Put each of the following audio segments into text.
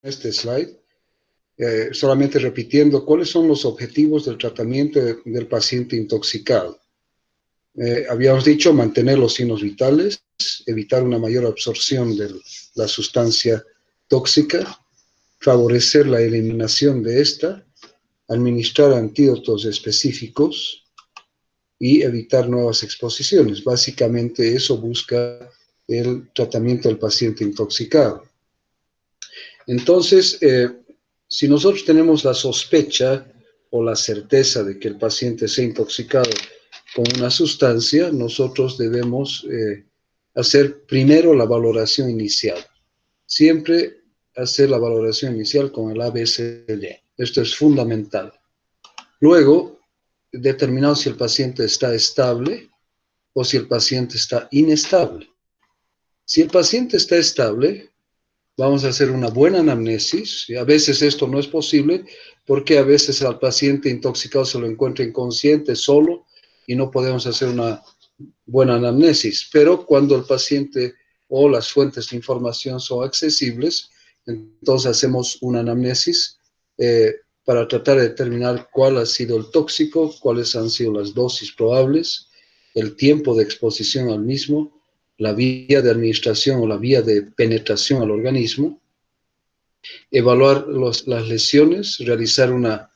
este slide, solamente repitiendo cuáles son los objetivos del tratamiento del paciente intoxicado. Habíamos dicho mantener los signos vitales, evitar una mayor absorción de la sustancia tóxica, favorecer la eliminación de esta, administrar antídotos específicos y evitar nuevas exposiciones. Básicamente eso busca el tratamiento del paciente intoxicado. Entonces, si nosotros tenemos la sospecha o la certeza de que el paciente se ha intoxicado con una sustancia, nosotros debemos hacer primero la valoración inicial. Siempre hacer la valoración inicial con el ABCD. Esto es fundamental. Luego, determinar si el paciente está estable o si el paciente está inestable. Si el paciente está estable, vamos a hacer una buena anamnesis. Y a veces esto no es posible porque a veces al paciente intoxicado se lo encuentra inconsciente solo y no podemos hacer una buena anamnesis. Pero cuando el paciente o las fuentes de información son accesibles, entonces hacemos una anamnesis para tratar de determinar cuál ha sido el tóxico, cuáles han sido las dosis probables, el tiempo de exposición al mismo, la vía de administración o la vía de penetración al organismo, evaluar las lesiones, realizar una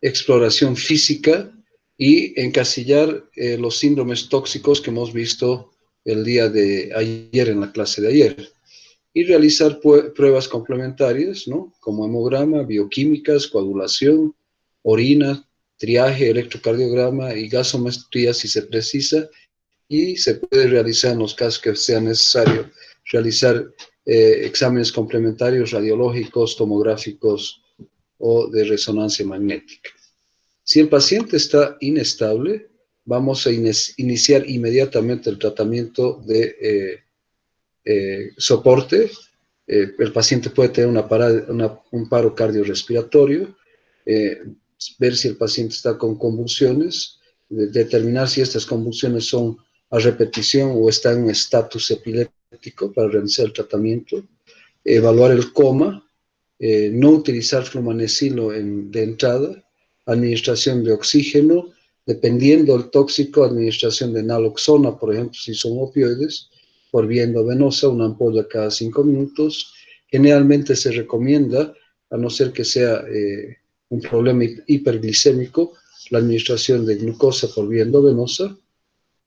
exploración física y encasillar los síndromes tóxicos que hemos visto el día de ayer en la clase de ayer. Y realizar pruebas complementarias, ¿no? Como hemograma, bioquímicas, coagulación, orina, triaje, electrocardiograma y gasometría si se precisa, y se puede realizar en los casos que sea necesario realizar exámenes complementarios radiológicos, tomográficos o de resonancia magnética. Si el paciente está inestable, vamos a iniciar inmediatamente el tratamiento de soporte. El paciente puede tener un paro cardiorrespiratorio, ver si el paciente está con convulsiones, determinar si estas convulsiones son a repetición o está en un estatus epiléptico para realizar el tratamiento, evaluar el coma, no utilizar flumanicilo de entrada, administración de oxígeno, dependiendo del tóxico, administración de naloxona, por ejemplo, si son opioides, por vía endovenosa, una ampolla cada 5 minutos. Generalmente se recomienda, a no ser que sea un problema hiperglicémico, la administración de glucosa por vía endovenosa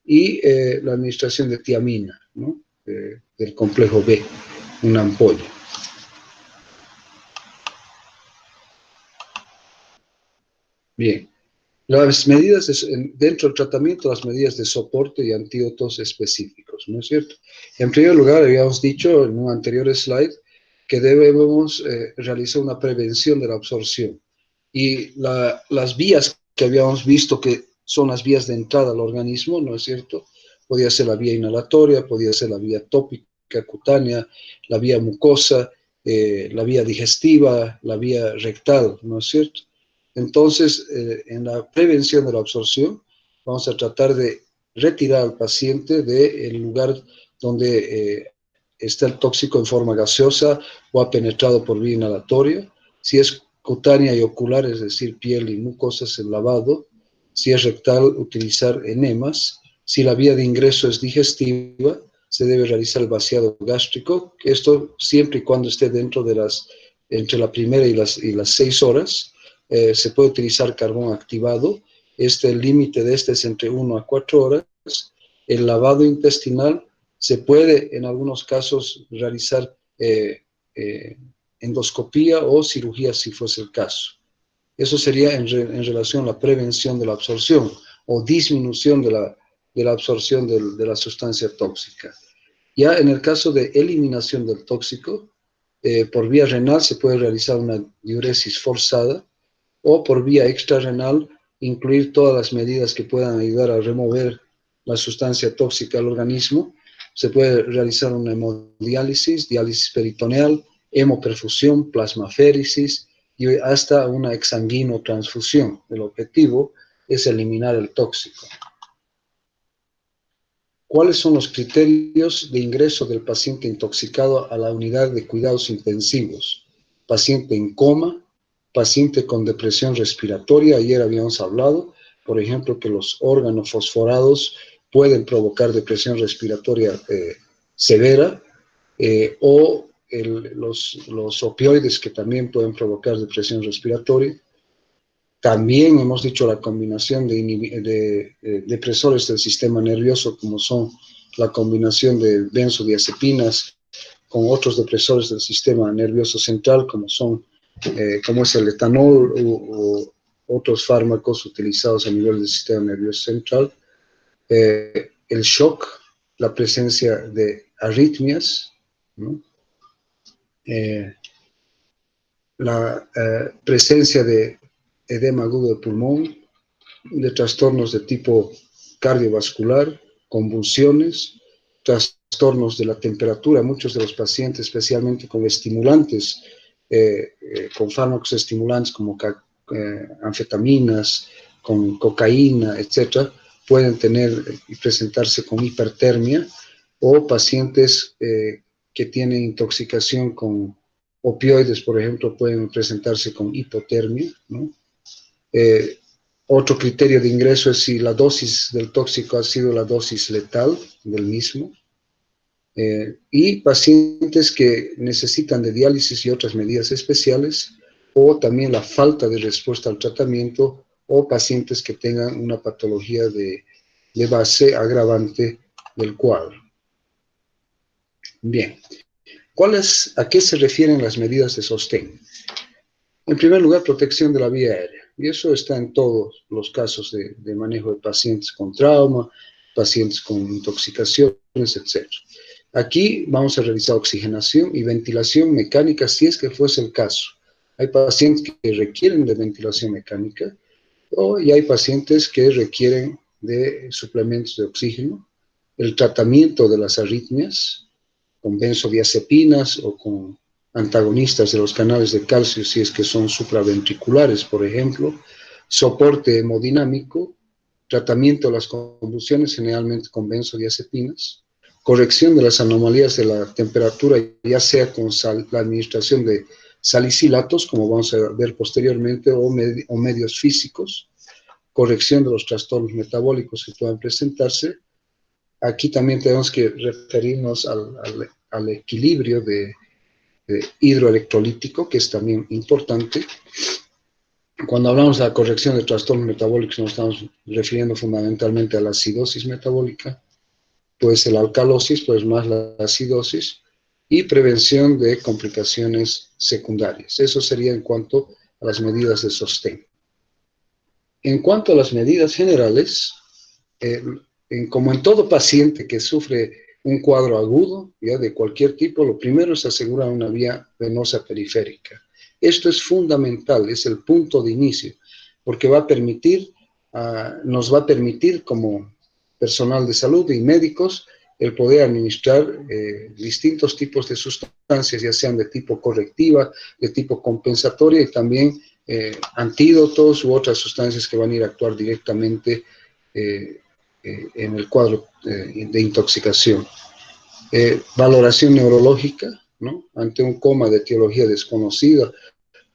y la administración de tiamina, ¿no? Del complejo B, una ampolla. Bien, las medidas, dentro del tratamiento, las medidas de soporte y antídotos específicos, ¿no es cierto? En primer lugar, habíamos dicho en un anterior slide que debemos realizar una prevención de la absorción. Y las vías que habíamos visto que son las vías de entrada al organismo, ¿no es cierto? Podía ser la vía inhalatoria, podía ser la vía tópica, cutánea, la vía mucosa, la vía digestiva, la vía rectal, ¿no es cierto? Entonces, en la prevención de la absorción, vamos a tratar de retirar al paciente del lugar donde está el tóxico en forma gaseosa o ha penetrado por vía inhalatoria. Si es cutánea y ocular, es decir, piel y mucosas, el lavado. Si es rectal, utilizar enemas. Si la vía de ingreso es digestiva, se debe realizar el vaciado gástrico. Esto siempre y cuando esté dentro de entre la primera y las 6 horas. Se puede utilizar carbón activado. El límite de este es entre 1 a 4 horas. El lavado intestinal se puede en algunos casos realizar endoscopía o cirugía si fuese el caso. Eso sería en relación a la prevención de la absorción o disminución de la absorción de la sustancia tóxica. Ya en el caso de eliminación del tóxico, por vía renal se puede realizar una diuresis forzada o por vía extrarrenal incluir todas las medidas que puedan ayudar a remover la sustancia tóxica al organismo. Se puede realizar una hemodiálisis, diálisis peritoneal, hemoperfusión, plasmaféresis y hasta una exsanguinotransfusión. El objetivo es eliminar el tóxico. ¿Cuáles son los criterios de ingreso del paciente intoxicado a la unidad de cuidados intensivos paciente en coma, paciente con depresión respiratoria. Ayer habíamos hablado, por ejemplo, que los órganos fosforados pueden provocar depresión respiratoria severa, o los opioides que también pueden provocar depresión respiratoria. También hemos dicho la combinación de depresores del sistema nervioso, como son la combinación de benzodiazepinas con otros depresores del sistema nervioso central, como es el etanol o otros fármacos utilizados a nivel del sistema nervioso central. El shock, la presencia de arritmias, ¿no? La presencia de edema agudo de pulmón, de trastornos de tipo cardiovascular, convulsiones, trastornos de la temperatura. Muchos de los pacientes, especialmente con estimulantes, con fármacos estimulantes como anfetaminas, con cocaína, etcétera, pueden tener y presentarse con hipertermia, o pacientes que tienen intoxicación con opioides, por ejemplo, pueden presentarse con hipotermia, ¿no? Otro criterio de ingreso es si la dosis del tóxico ha sido la dosis letal del mismo. Y pacientes que necesitan de diálisis y otras medidas especiales, o también la falta de respuesta al tratamiento, o pacientes que tengan una patología de base agravante del cuadro. Bien, ¿a qué se refieren las medidas de sostén? En primer lugar, protección de la vía aérea, y eso está en todos los casos de manejo de pacientes con trauma, pacientes con intoxicaciones, etc. Aquí vamos a revisar oxigenación y ventilación mecánica si es que fuese el caso. Hay pacientes que requieren de ventilación mecánica, y hay pacientes que requieren de suplementos de oxígeno. El tratamiento de las arritmias con benzodiazepinas o con antagonistas de los canales de calcio, si es que son supraventriculares, por ejemplo. Soporte hemodinámico, tratamiento de las convulsiones, generalmente con benzodiazepinas. Corrección de las anomalías de la temperatura, ya sea con la administración de salicilatos, como vamos a ver posteriormente, o medios físicos. Corrección de los trastornos metabólicos que puedan presentarse. Aquí también tenemos que referirnos al equilibrio de hidroelectrolítico, que es también importante. Cuando hablamos de la corrección de trastornos metabólicos, nos estamos refiriendo fundamentalmente a la acidosis metabólica, puede ser la alcalosis, pues más la acidosis, y prevención de complicaciones secundarias. Eso sería en cuanto a las medidas de sostén. En cuanto a las medidas generales, como en todo paciente que sufre un cuadro agudo, ya de cualquier tipo, lo primero es asegurar una vía venosa periférica. Esto es fundamental, es el punto de inicio, porque nos va a permitir como personal de salud y médicos el poder administrar distintos tipos de sustancias, ya sean de tipo correctiva, de tipo compensatoria, y también antídotos u otras sustancias que van a ir a actuar directamente en el cuadro de intoxicación. Valoración neurológica, ¿no? Ante un coma de etiología desconocida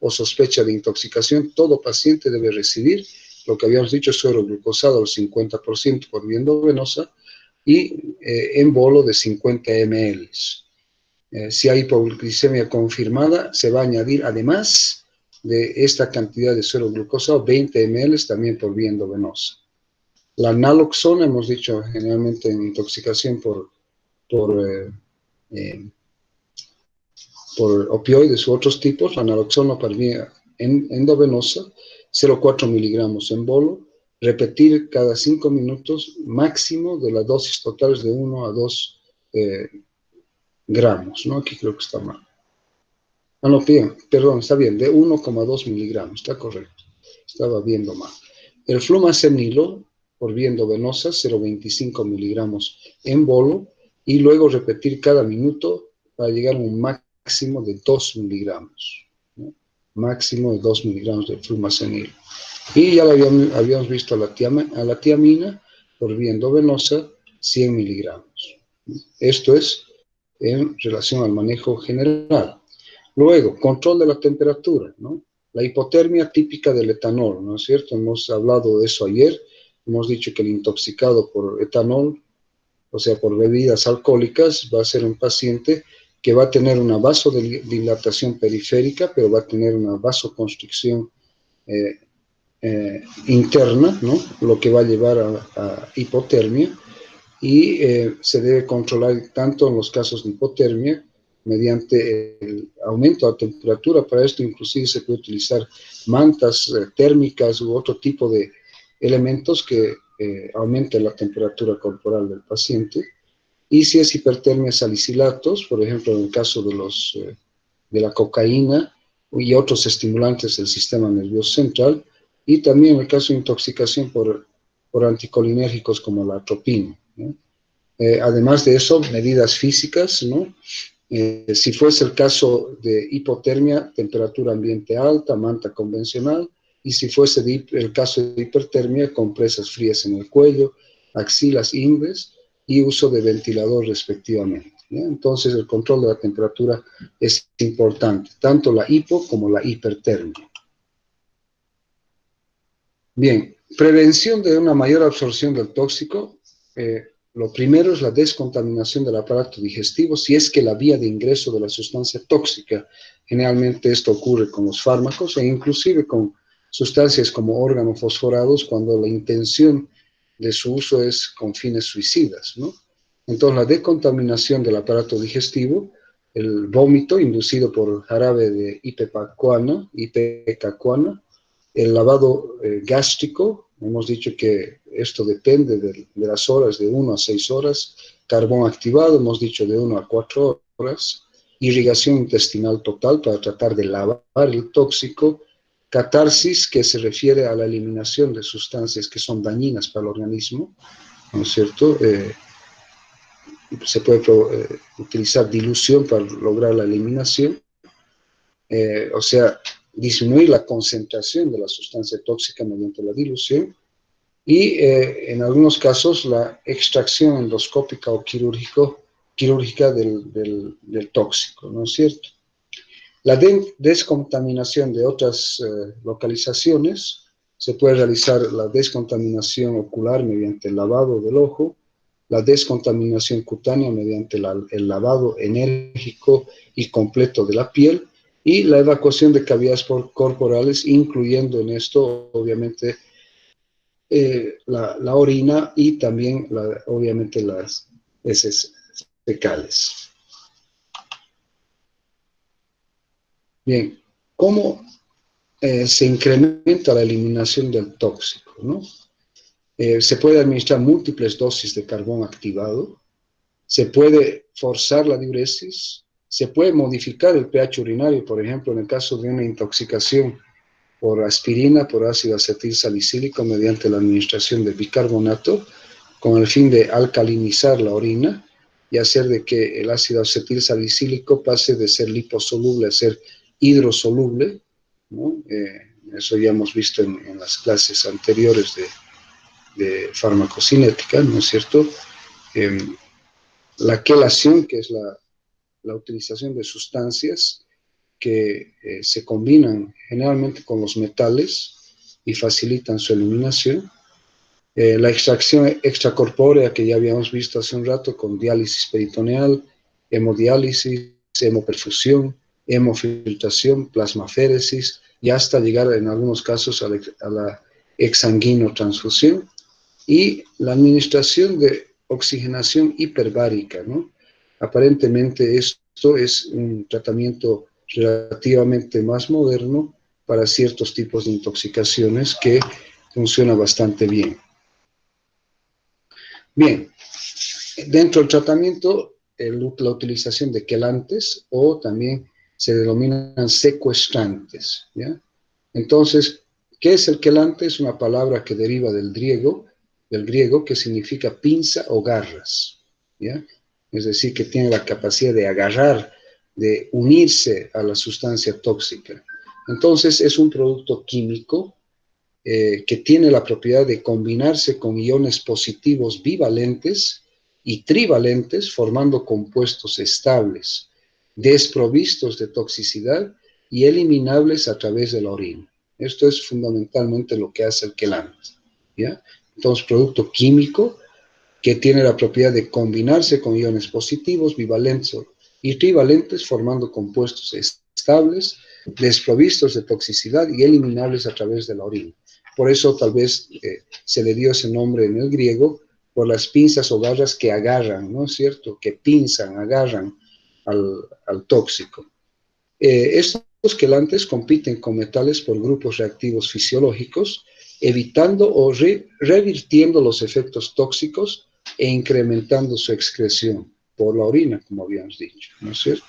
o sospecha de intoxicación, todo paciente debe recibir lo que habíamos dicho, suero glucosado al 50% por vía endovenosa y en bolo de 50 ml. Si hay hipoglucemia confirmada, se va a añadir, además de esta cantidad de suero glucosado, 20 ml también por vía endovenosa. La naloxona, hemos dicho generalmente en intoxicación por opioides u otros tipos, la naloxona por vía endovenosa, 0,4 miligramos en bolo, repetir cada 5 minutos, máximo de las dosis totales de 1 a 2 gramos, ¿no? Aquí creo que está mal. Ah, no, perdón, está bien, de 1,2 miligramos, está correcto, estaba viendo mal. El flumazenilo por vía endovenosa, 0,25 miligramos en bolo, y luego repetir cada minuto para llegar a un máximo de 2 miligramos, ¿no? Máximo de 2 miligramos de flumazenilo. Y ya lo habíamos visto a la tiamina por vía endovenosa, 100 miligramos. Esto es en relación al manejo general. Luego, control de la temperatura, ¿no? La hipotermia típica del etanol, ¿no es cierto? Hemos hablado de eso ayer. Hemos dicho que el intoxicado por etanol, o sea, por bebidas alcohólicas, va a ser un paciente que va a tener una vasodilatación periférica, pero va a tener una vasoconstricción interna, ¿no? Lo que va a llevar a hipotermia, y se debe controlar tanto en los casos de hipotermia mediante el aumento de la temperatura. Para esto inclusive se puede utilizar mantas térmicas u otro tipo de elementos que aumenten la temperatura corporal del paciente. Y si es hipertermia, salicilatos, por ejemplo, en el caso de la cocaína y otros estimulantes del sistema nervioso central, y también en el caso de intoxicación por anticolinérgicos como la atropina, ¿no? Además de eso, medidas físicas, ¿no? Si fuese el caso de hipotermia, temperatura ambiente alta, manta convencional, y si fuese el caso de hipertermia, compresas frías en el cuello, axilas, ingles, y uso de ventilador respectivamente, ¿no? Entonces, el control de la temperatura es importante, tanto la hipo como la hipertermia. Bien, prevención de una mayor absorción del tóxico. Lo primero es la descontaminación del aparato digestivo, si es que la vía de ingreso de la sustancia tóxica, generalmente esto ocurre con los fármacos e inclusive con sustancias como organofosforados, cuando la intención de su uso es con fines suicidas, ¿no? Entonces, la decontaminación del aparato digestivo, el vómito inducido por jarabe de ipecacuana, el lavado gástrico, hemos dicho que esto depende de las horas, de 1 a 6 horas, carbón activado, hemos dicho de 1 a 4 horas, irrigación intestinal total para tratar de lavar el tóxico, catarsis, que se refiere a la eliminación de sustancias que son dañinas para el organismo, ¿no es cierto? Se puede utilizar dilución para lograr la eliminación, o sea, disminuir la concentración de la sustancia tóxica mediante la dilución, y en algunos casos la extracción endoscópica o quirúrgica del tóxico, ¿no es cierto? La descontaminación de otras localizaciones, se puede realizar la descontaminación ocular mediante el lavado del ojo, la descontaminación cutánea mediante el lavado enérgico y completo de la piel, y la evacuación de cavidades corporales, incluyendo en esto, obviamente, la orina y también, obviamente, las heces fecales. Bien, ¿cómo se incrementa la eliminación del tóxico, ¿no? Se puede administrar múltiples dosis de carbón activado, se puede forzar la diuresis, se puede modificar el pH urinario, por ejemplo, en el caso de una intoxicación por aspirina, por ácido acetil salicílico, mediante la administración de bicarbonato, con el fin de alcalinizar la orina y hacer de que el ácido acetil salicílico pase de ser liposoluble a ser hidrosoluble, ¿no? Eso ya hemos visto en las clases anteriores de farmacocinética, ¿no es cierto? La quelación, que es la utilización de sustancias que se combinan generalmente con los metales y facilitan su eliminación. La extracción extracorpórea, que ya habíamos visto hace un rato, con diálisis peritoneal, hemodiálisis, hemoperfusión, hemofiltración, plasmaféresis, y hasta llegar en algunos casos a la exsanguinotransfusión, y la administración de oxigenación hiperbárica, ¿no? Aparentemente esto es un tratamiento relativamente más moderno para ciertos tipos de intoxicaciones que funciona bastante bien. Bien, dentro del tratamiento, la utilización de quelantes, o también se denominan secuestrantes, ¿ya? Entonces, ¿qué es el quelante? Es una palabra que deriva del griego, que significa pinza o garras, ¿ya? Es decir, que tiene la capacidad de agarrar, de unirse a la sustancia tóxica. Entonces, es un producto químico que tiene la propiedad de combinarse con iones positivos bivalentes y trivalentes, formando compuestos estables. desprovistos de toxicidad y eliminables a través de la orina. Esto es fundamentalmente lo que hace el quelante, ¿ya? Entonces, producto químico que tiene la propiedad de combinarse con iones positivos, bivalentes y trivalentes, formando compuestos estables, desprovistos de toxicidad y eliminables a través de la orina. Por eso tal vez se le dio ese nombre en el griego, por las pinzas o garras que agarran, ¿no es cierto? Que pinzan, agarran al tóxico. Estos quelantes compiten con metales por grupos reactivos fisiológicos, evitando o revirtiendo los efectos tóxicos e incrementando su excreción por la orina, como habíamos dicho, ¿no es cierto?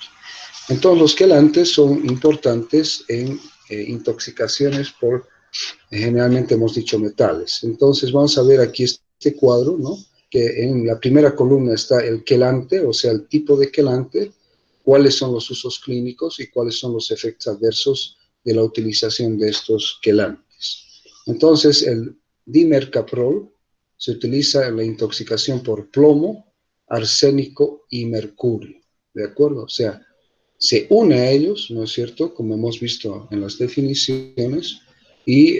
Entonces, los quelantes son importantes en intoxicaciones por, generalmente hemos dicho, metales. Entonces, vamos a ver aquí este cuadro, ¿no? Que en la primera columna está el quelante, o sea, el tipo de quelante, cuáles son los usos clínicos y cuáles son los efectos adversos de la utilización de estos quelantes. Entonces, el dimercaprol se utiliza en la intoxicación por plomo, arsénico y mercurio, ¿de acuerdo? O sea, se une a ellos, ¿no es cierto?, como hemos visto en las definiciones, y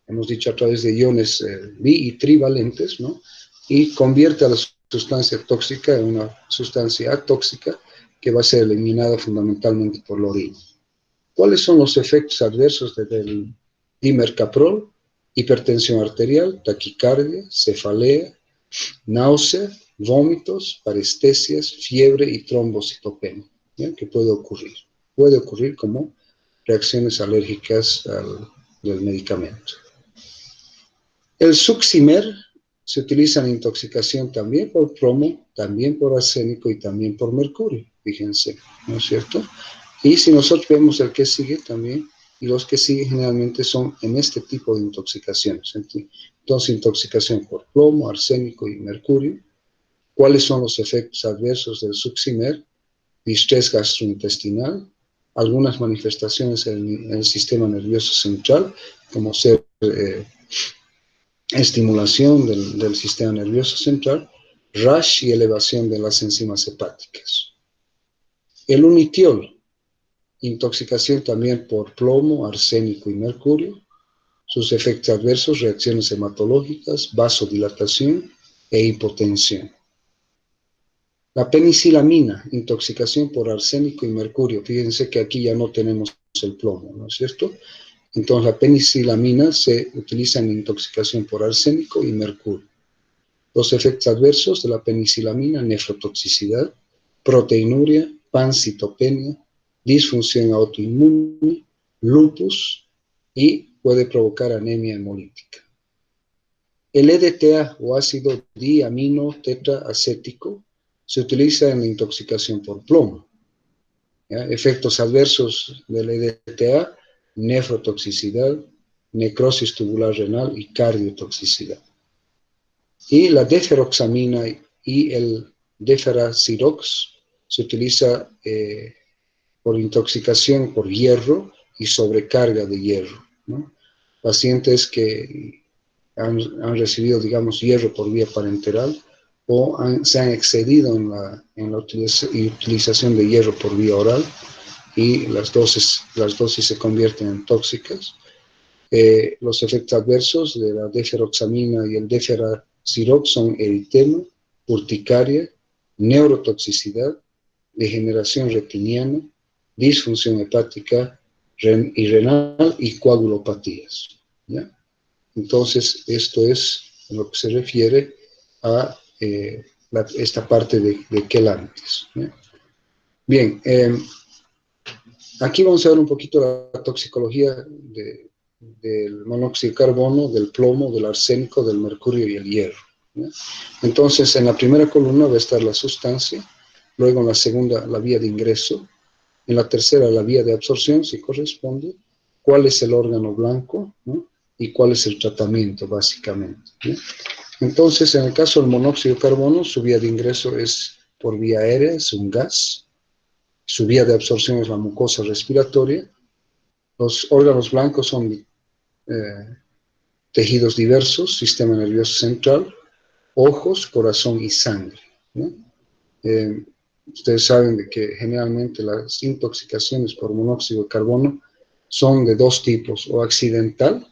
hemos dicho a través de iones bi y trivalentes, ¿no? Y convierte a la sustancia tóxica en una sustancia atóxica que va a ser eliminada fundamentalmente por la orina. ¿Cuáles son los efectos adversos del dimercaprol? Hipertensión arterial, taquicardia, cefalea, náusea, vómitos, parestesias, fiebre y trombocitopenia, ¿ya? Que puede ocurrir. Puede ocurrir como reacciones alérgicas del medicamento. El succimer se utiliza en intoxicación también por plomo, también por arsénico y también por mercurio, fíjense, ¿no es cierto? Y si nosotros vemos el que sigue también, y los que siguen generalmente son en este tipo de intoxicaciones. Entonces, intoxicación por plomo, arsénico y mercurio. ¿Cuáles son los efectos adversos del succimer? Distrés gastrointestinal, algunas manifestaciones en el sistema nervioso central, como ser estimulación del sistema nervioso central, rash y elevación de las enzimas hepáticas. El unitiol, intoxicación también por plomo, arsénico y mercurio. Sus efectos adversos, reacciones hematológicas, vasodilatación e hipotensión. La penicilamina, intoxicación por arsénico y mercurio. Fíjense que aquí ya no tenemos el plomo, ¿no es cierto? Entonces la penicilamina se utiliza en intoxicación por arsénico y mercurio. Los efectos adversos de la penicilamina: nefrotoxicidad, proteinuria, pancitopenia, disfunción autoinmune, lupus y puede provocar anemia hemolítica. El EDTA o ácido diamino tetraacético se utiliza en la intoxicación por plomo, ¿ya? Efectos adversos del EDTA: nefrotoxicidad, necrosis tubular renal y cardiotoxicidad. Y la deferoxamina y el deferacirox se utiliza por intoxicación por hierro y sobrecarga de hierro, ¿no? Pacientes que han recibido, digamos, hierro por vía parenteral o se han excedido en la utilización de hierro por vía oral y las dosis se convierten en tóxicas. Los efectos adversos de la deferoxamina y el deferacirox son eritema, urticaria, neurotoxicidad, degeneración retiniana, disfunción hepática y renal y coagulopatías, ¿ya? Entonces, esto es en lo que se refiere a esta parte de quelantes, ¿ya? Bien, aquí vamos a ver un poquito la toxicología del monóxido de carbono, del plomo, del arsénico, del mercurio y el hierro, ¿ya? Entonces, en la primera columna va a estar la sustancia, luego en la segunda la vía de ingreso, en la tercera la vía de absorción, si corresponde, cuál es el órgano blanco, ¿no? Y cuál es el tratamiento, básicamente, ¿no? Entonces, en el caso del monóxido de carbono, su vía de ingreso es por vía aérea, es un gas. Su vía de absorción es la mucosa respiratoria. Los órganos blancos son tejidos diversos, sistema nervioso central, ojos, corazón y sangre, ¿no? Ustedes saben de que generalmente las intoxicaciones por monóxido de carbono son de dos tipos, o accidental,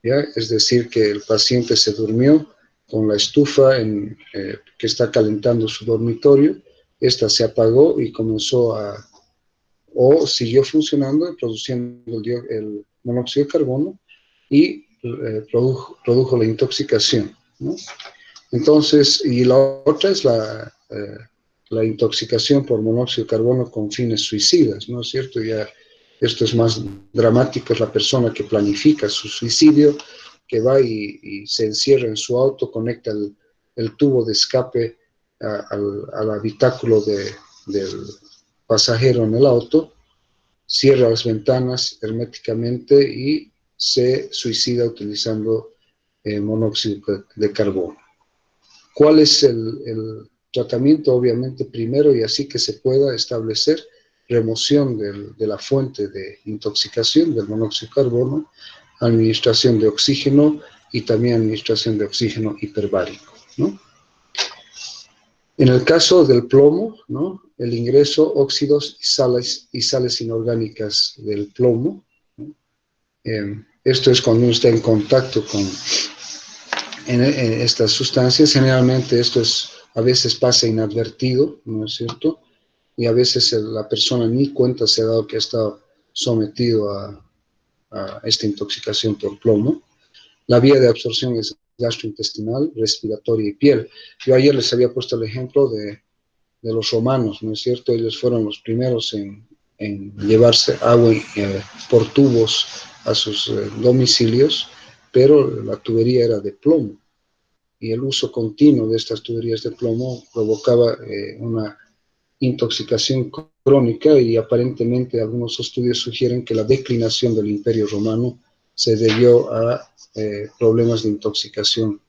¿ya? Es decir, que el paciente se durmió con la estufa que está calentando su dormitorio, esta se apagó y comenzó o siguió funcionando, produciendo el monóxido de carbono y produjo la intoxicación, ¿no? Entonces, y la otra es la intoxicación por monóxido de carbono con fines suicidas, ¿no es cierto? Ya esto es más dramático, es la persona que planifica su suicidio, que va y se encierra en su auto, conecta el tubo de escape al habitáculo del pasajero en el auto, cierra las ventanas herméticamente y se suicida utilizando monóxido de carbono. ¿Cuál es el tratamiento? Obviamente, primero, y así que se pueda establecer, remoción de la fuente de intoxicación del monóxido de carbono, administración de oxígeno y también administración de oxígeno hiperbárico, ¿no? En el caso del plomo, ¿no? El ingreso óxidos y sales inorgánicas del plomo, ¿no? Esto es cuando uno está en contacto en estas sustancias. Generalmente esto a veces pasa inadvertido, ¿no es cierto? Y a veces la persona ni cuenta se ha dado que ha estado sometido a esta intoxicación por plomo. La vía de absorción es gastrointestinal, respiratoria y piel. Yo ayer les había puesto el ejemplo de los romanos, ¿no es cierto? Ellos fueron los primeros en llevarse agua por tubos a sus domicilios, pero la tubería era de plomo y el uso continuo de estas tuberías de plomo provocaba una intoxicación crónica, y aparentemente algunos estudios sugieren que la declinación del Imperio Romano se debió a problemas de intoxicación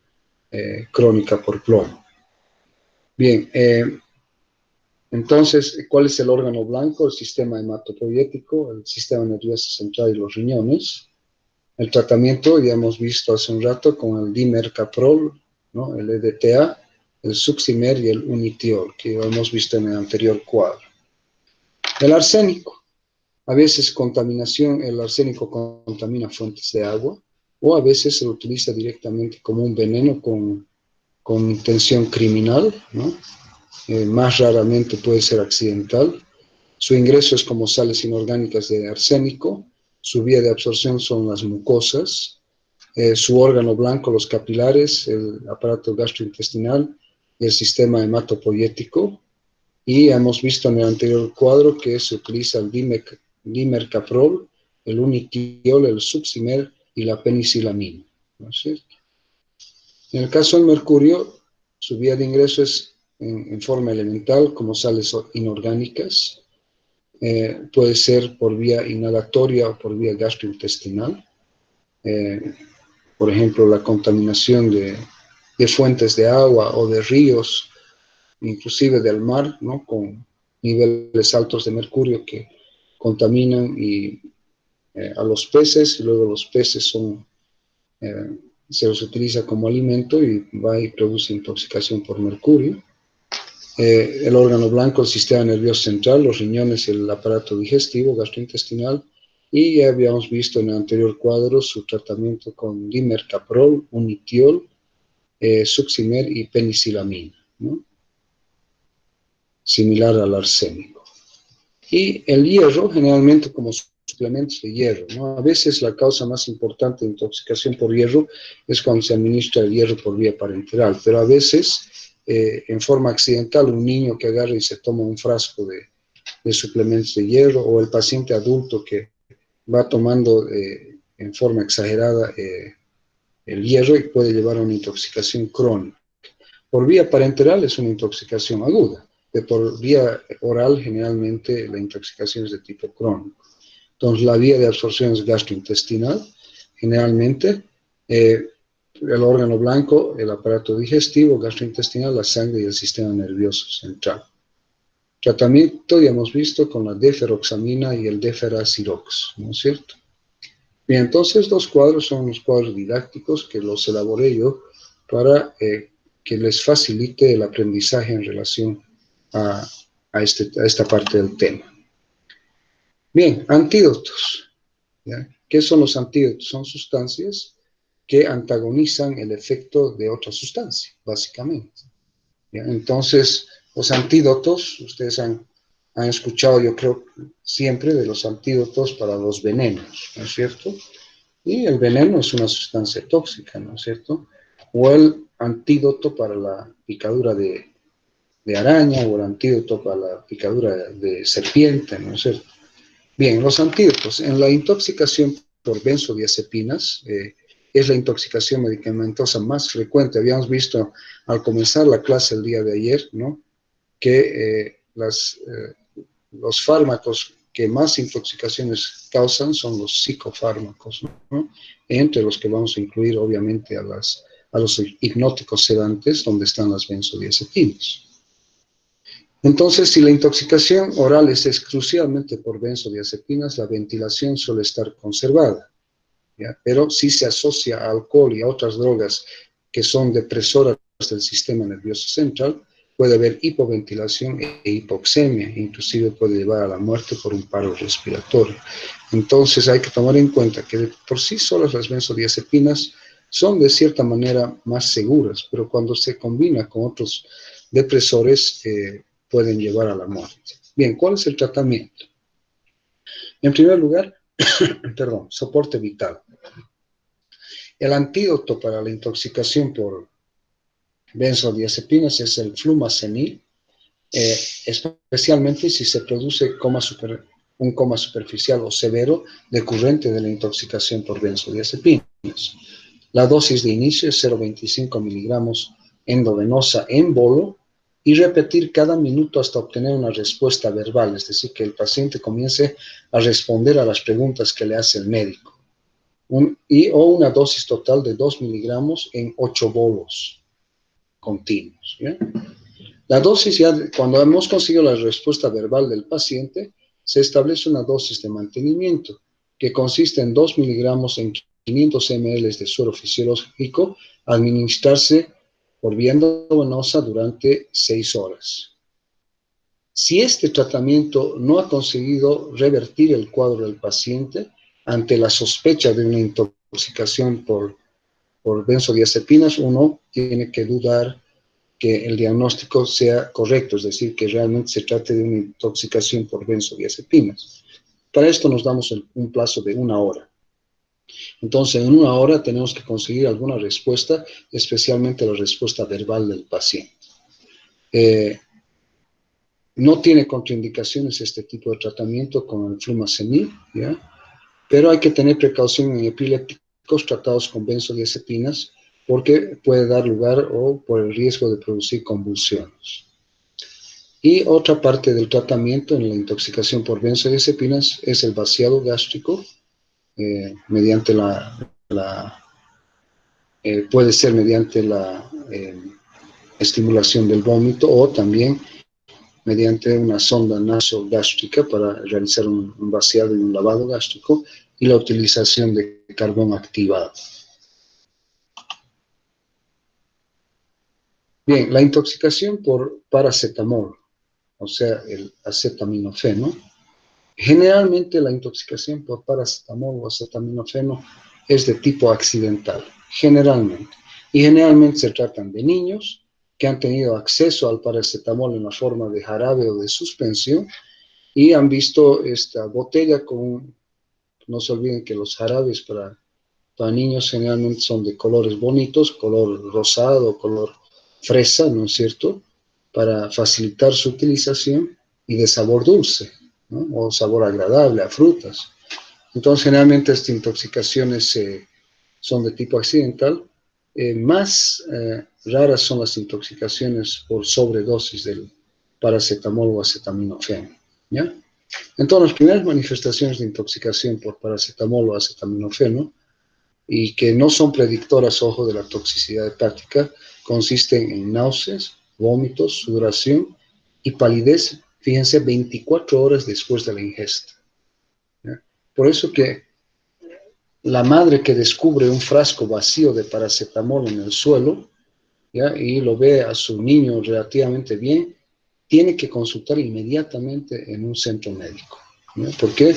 crónica por plomo. Bien, entonces, ¿cuál es el órgano blanco? El sistema hematopoietíco, el sistema nervioso central y los riñones. El tratamiento ya hemos visto hace un rato con el dimercaprol, ¿no? El EDTA, el succimer y el unitiol, que hemos visto en el anterior cuadro. El arsénico. A veces el arsénico contamina fuentes de agua, o a veces se lo utiliza directamente como un veneno con intención criminal, ¿no? Más raramente puede ser accidental. Su ingreso es como sales inorgánicas de arsénico. Su vía de absorción son las mucosas. Su órgano blanco, los capilares, el aparato gastrointestinal y el sistema hematopoietíco. Y hemos visto en el anterior cuadro que se utiliza el dimercaprol, el unitiol, el succimer y la penicilamina, ¿no es cierto? En el caso del mercurio, su vía de ingreso es en forma elemental, como sales inorgánicas. Puede ser por vía inhalatoria o por vía gastrointestinal. Por ejemplo, la contaminación de fuentes de agua o de ríos, inclusive del mar, ¿no? Con niveles altos de mercurio que contaminan a los peces, y luego los peces se los utiliza como alimento y va y produce intoxicación por mercurio. El órgano blanco, el sistema nervioso central, los riñones y el aparato digestivo, gastrointestinal, y ya habíamos visto en el anterior cuadro su tratamiento con dimercaprol, unitiol, succimer y penicilamina, ¿no? Similar al arsénico. Y el hierro, generalmente como suplementos de hierro, ¿no? A veces la causa más importante de intoxicación por hierro es cuando se administra el hierro por vía parenteral, pero a veces en forma accidental un niño que agarra y se toma un frasco de suplementos de hierro, o el paciente adulto que va tomando en forma exagerada el hierro, y puede llevar a una intoxicación crónica. Por vía parenteral es una intoxicación aguda, por vía oral generalmente la intoxicación es de tipo crónico. Entonces la vía de absorción es gastrointestinal, generalmente el órgano blanco, el aparato digestivo, gastrointestinal, la sangre y el sistema nervioso central. Tratamiento ya hemos visto con la deferoxamina y el deferacirox, ¿no es cierto? Bien, entonces los cuadros son los cuadros didácticos que los elaboré yo para que les facilite el aprendizaje en relación a a esta parte del tema. Bien, antídotos, ¿ya? ¿Qué son los antídotos? Son sustancias que antagonizan el efecto de otra sustancia, básicamente, ¿ya? Entonces, los antídotos, ustedes han escuchado, yo creo, siempre de los antídotos para los venenos, ¿no es cierto? Y el veneno es una sustancia tóxica, ¿no es cierto? O el antídoto para la picadura de araña, o el antídoto para la picadura de serpiente, ¿no es cierto? Bien, los antídotos. En la intoxicación por benzodiazepinas, es la intoxicación medicamentosa más frecuente. Habíamos visto al comenzar la clase el día de ayer, ¿no?, que los fármacos que más intoxicaciones causan son los psicofármacos, ¿no?, entre los que vamos a incluir obviamente a los hipnóticos sedantes, donde están las benzodiazepinas. Entonces, si la intoxicación oral es exclusivamente por benzodiazepinas, la ventilación suele estar conservada, ¿ya? Pero si se asocia a alcohol y a otras drogas que son depresoras del sistema nervioso central, puede haber hipoventilación e hipoxemia, inclusive puede llevar a la muerte por un paro respiratorio. Entonces hay que tomar en cuenta que por sí solas las benzodiazepinas son de cierta manera más seguras, pero cuando se combina con otros depresores, pueden llevar a la muerte. Bien, ¿cuál es el tratamiento? En primer lugar, soporte vital. El antídoto para la intoxicación por benzodiazepinas es el flumazenil, especialmente si se produce un coma superficial o severo decurrente de la intoxicación por benzodiazepinas. La dosis de inicio es 0,25 miligramos endovenosa en bolo, y repetir cada minuto hasta obtener una respuesta verbal, es decir, que el paciente comience a responder a las preguntas que le hace el médico. O una dosis total de 2 miligramos en 8 bolos continuos, ¿ya? La dosis, cuando hemos conseguido la respuesta verbal del paciente, se establece una dosis de mantenimiento, que consiste en 2 miligramos en 500 ml de suero fisiológico, administrarse por vía endovenosa durante 6 horas. Si este tratamiento no ha conseguido revertir el cuadro del paciente ante la sospecha de una intoxicación por benzodiazepinas, uno tiene que dudar que el diagnóstico sea correcto, es decir, que realmente se trate de una intoxicación por benzodiazepinas. Para esto nos damos un plazo de 1 hora. Entonces, en 1 hora tenemos que conseguir alguna respuesta, especialmente la respuesta verbal del paciente. No tiene contraindicaciones este tipo de tratamiento con el flumazenil, ¿ya? Pero hay que tener precaución en epilépticos tratados con benzodiazepinas, porque puede dar lugar o por el riesgo de producir convulsiones. Y otra parte del tratamiento en la intoxicación por benzodiazepinas es el vaciado gástrico, mediante puede ser mediante la estimulación del vómito, o también mediante una sonda nasogástrica para realizar un vaciado y un lavado gástrico, y la utilización de carbón activado. Bien, la intoxicación por paracetamol, o sea, el acetaminofeno. Generalmente la intoxicación por paracetamol o acetaminofeno es de tipo accidental, generalmente. Y generalmente se tratan de niños que han tenido acceso al paracetamol en la forma de jarabe o de suspensión, y han visto esta botella con... No se olviden que los jarabes para niños generalmente son de colores bonitos, color rosado, color fresa, ¿no es cierto?, para facilitar su utilización, y de sabor dulce, ¿no?, o sabor agradable a frutas. Entonces, generalmente estas intoxicaciones son de tipo accidental. Más raras son las intoxicaciones por sobredosis del paracetamol o acetaminofeno, ¿ya? Entonces, las primeras manifestaciones de intoxicación por paracetamol o acetaminofeno, y que no son predictoras, ojo, de la toxicidad hepática, consisten en náuseas, vómitos, sudoración y palidez, fíjense, 24 horas después de la ingesta, ¿ya? Por eso que la madre que descubre un frasco vacío de paracetamol en el suelo, ¿ya?, y lo ve a su niño relativamente bien, tiene que consultar inmediatamente en un centro médico, ¿no? Porque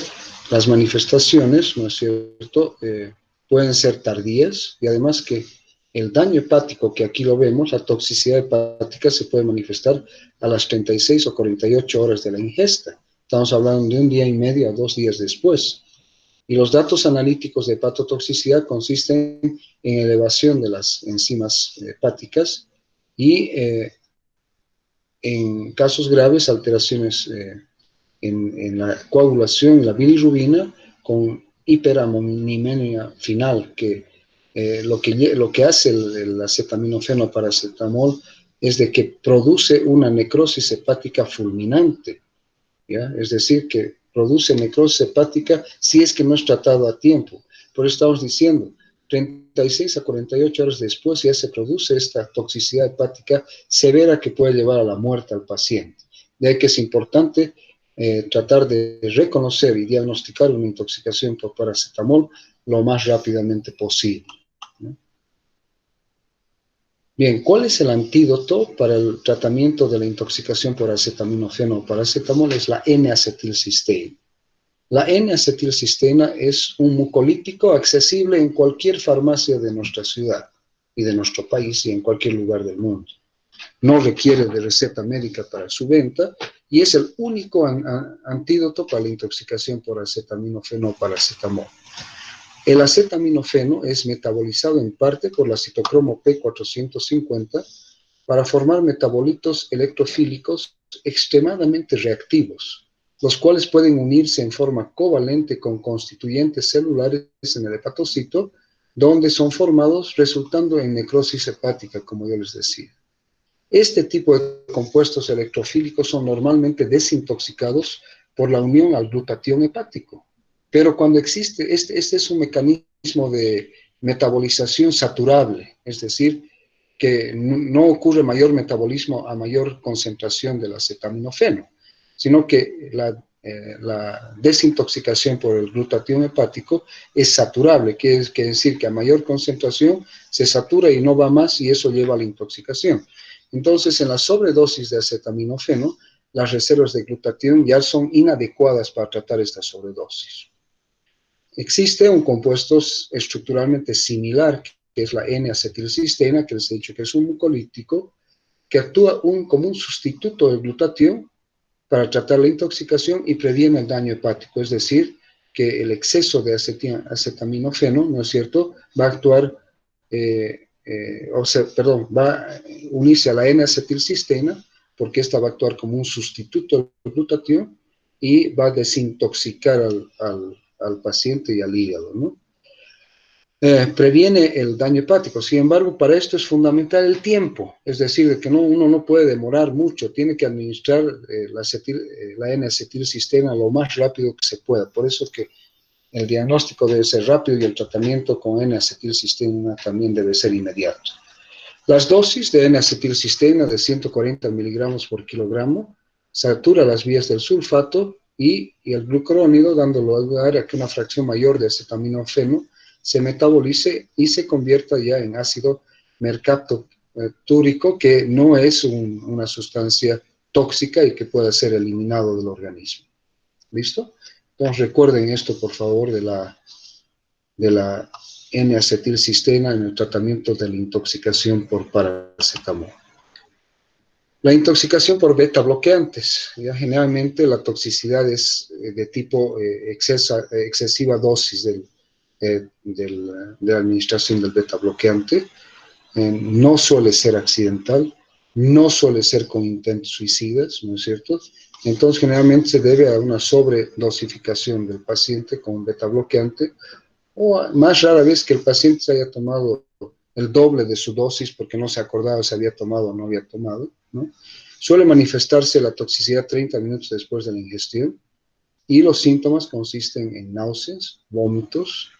las manifestaciones, ¿no es cierto?, pueden ser tardías, y además que el daño hepático, que aquí lo vemos, la toxicidad hepática se puede manifestar a las 36 o 48 horas de la ingesta. Estamos hablando de un día y medio a 2 días después. Y los datos analíticos de hepatotoxicidad consisten en elevación de las enzimas hepáticas y en casos graves alteraciones en la coagulación, la bilirrubina, con hiperamoninemia final, que lo que hace el acetaminofeno paracetamol es de que produce una necrosis hepática fulminante, ¿ya? Es decir, que produce necrosis hepática si es que no es tratado a tiempo. Por eso estamos diciendo, 36 a 48 horas después ya se produce esta toxicidad hepática severa que puede llevar a la muerte al paciente. De ahí que es importante tratar de reconocer y diagnosticar una intoxicación por paracetamol lo más rápidamente posible, ¿no? Bien, ¿cuál es el antídoto para el tratamiento de la intoxicación por acetaminofeno o paracetamol? Es la N-acetilcisteína. La N-acetilcisteína es un mucolítico accesible en cualquier farmacia de nuestra ciudad y de nuestro país y en cualquier lugar del mundo. No requiere de receta médica para su venta y es el único antídoto para la intoxicación por acetaminofeno o paracetamol. El acetaminofeno es metabolizado en parte por la citocromo P450 para formar metabolitos electrofílicos extremadamente reactivos, los cuales pueden unirse en forma covalente con constituyentes celulares en el hepatocito, donde son formados resultando en necrosis hepática, como yo les decía. Este tipo de compuestos electrofílicos son normalmente desintoxicados por la unión al glutatión hepático. Pero cuando existe, este es un mecanismo de metabolización saturable, es decir, que no ocurre mayor metabolismo a mayor concentración del acetaminofeno, sino que la desintoxicación por el glutatión hepático es saturable, que es decir que a mayor concentración se satura y no va más y eso lleva a la intoxicación. Entonces, en la sobredosis de acetaminofeno, las reservas de glutatión ya son inadecuadas para tratar esta sobredosis. Existe un compuesto estructuralmente similar, que es la N-acetilcisteína, que les he dicho que es un mucolítico, que actúa como un sustituto del glutatión para tratar la intoxicación y previene el daño hepático. Es decir, que el exceso de acetaminofeno, ¿no es cierto?, va a actuar, va a unirse a la N-acetilcisteína, porque esta va a actuar como un sustituto del glutatión y va a desintoxicar al paciente y al hígado, ¿no? Previene el daño hepático. Sin embargo, para esto es fundamental el tiempo, es decir, de que uno no puede demorar mucho, tiene que administrar la N-acetilcisteína lo más rápido que se pueda. Por eso que el diagnóstico debe ser rápido y el tratamiento con N-acetilcisteína también debe ser inmediato. Las dosis de N-acetilcisteína de 140 miligramos por kilogramo satura las vías del sulfato y el glucurónido, dando lugar a que una fracción mayor de acetaminofeno se metabolice y se convierta ya en ácido mercaptotúrico, que no es una sustancia tóxica y que pueda ser eliminado del organismo. ¿Listo? Entonces recuerden esto, por favor, de la N-acetilcisteína en el tratamiento de la intoxicación por paracetamol. La intoxicación por beta bloqueantes. Ya generalmente la toxicidad es de tipo excesiva dosis de la administración del beta bloqueante. No suele ser accidental, no suele ser con intentos suicidas, ¿no es cierto? Entonces generalmente se debe a una sobredosificación del paciente con un beta bloqueante, o más rara vez que el paciente se haya tomado el doble de su dosis porque no se acordaba si había tomado o no había tomado, ¿no? Suele manifestarse la toxicidad 30 minutos después de la ingestión y los síntomas consisten en náuseas, vómitos,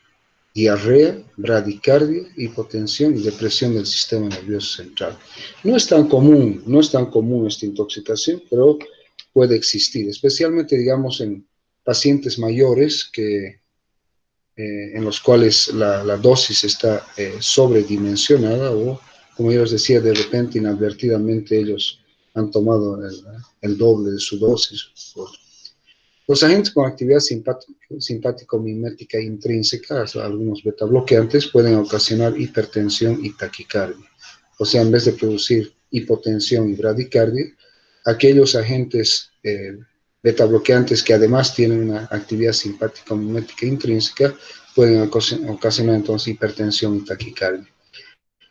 diarrea, bradicardia, hipotensión y depresión del sistema nervioso central. No es tan común esta intoxicación, pero puede existir, especialmente, digamos, en pacientes mayores en los cuales la dosis está sobredimensionada o, como yo les decía, de repente, inadvertidamente ellos han tomado el doble de su dosis. Los agentes con actividad simpático-mimética intrínseca, algunos beta-bloqueantes, pueden ocasionar hipertensión y taquicardia. O sea, en vez de producir hipotensión y bradicardia, aquellos agentes beta-bloqueantes que además tienen una actividad simpático-mimética intrínseca pueden ocasionar entonces hipertensión y taquicardia.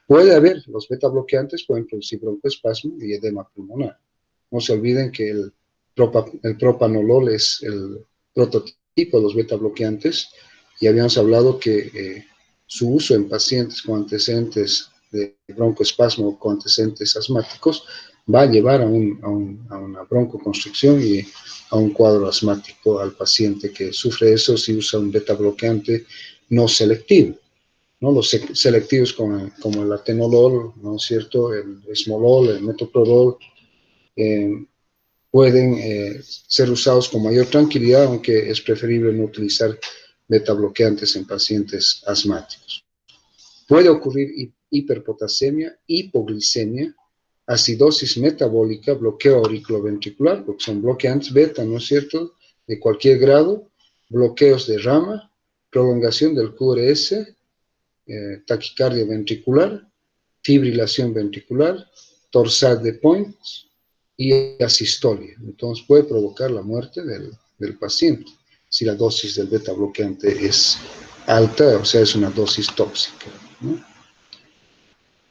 Puede haber, los beta-bloqueantes pueden producir broncoespasmo y edema pulmonar. No se olviden que el propanolol es el prototipo de los beta-bloqueantes y habíamos hablado que su uso en pacientes con antecedentes de broncoespasmo o con antecedentes asmáticos va a llevar a una broncoconstricción y a un cuadro asmático al paciente que sufre eso si usa un beta-bloqueante no selectivo, ¿no? Los selectivos como el atenolol, ¿no es cierto?, el esmolol, el metoprolol, pueden ser usados con mayor tranquilidad, aunque es preferible no utilizar beta-bloqueantes en pacientes asmáticos. Puede ocurrir hiperpotasemia, hipoglicemia, acidosis metabólica, bloqueo auriculoventricular, porque son bloqueantes beta, ¿no es cierto?, de cualquier grado, bloqueos de rama, prolongación del QRS, taquicardia ventricular, fibrilación ventricular, torsade de Points y asistolia. Entonces puede provocar la muerte del paciente si la dosis del beta bloqueante es alta, o sea, es una dosis tóxica, ¿no?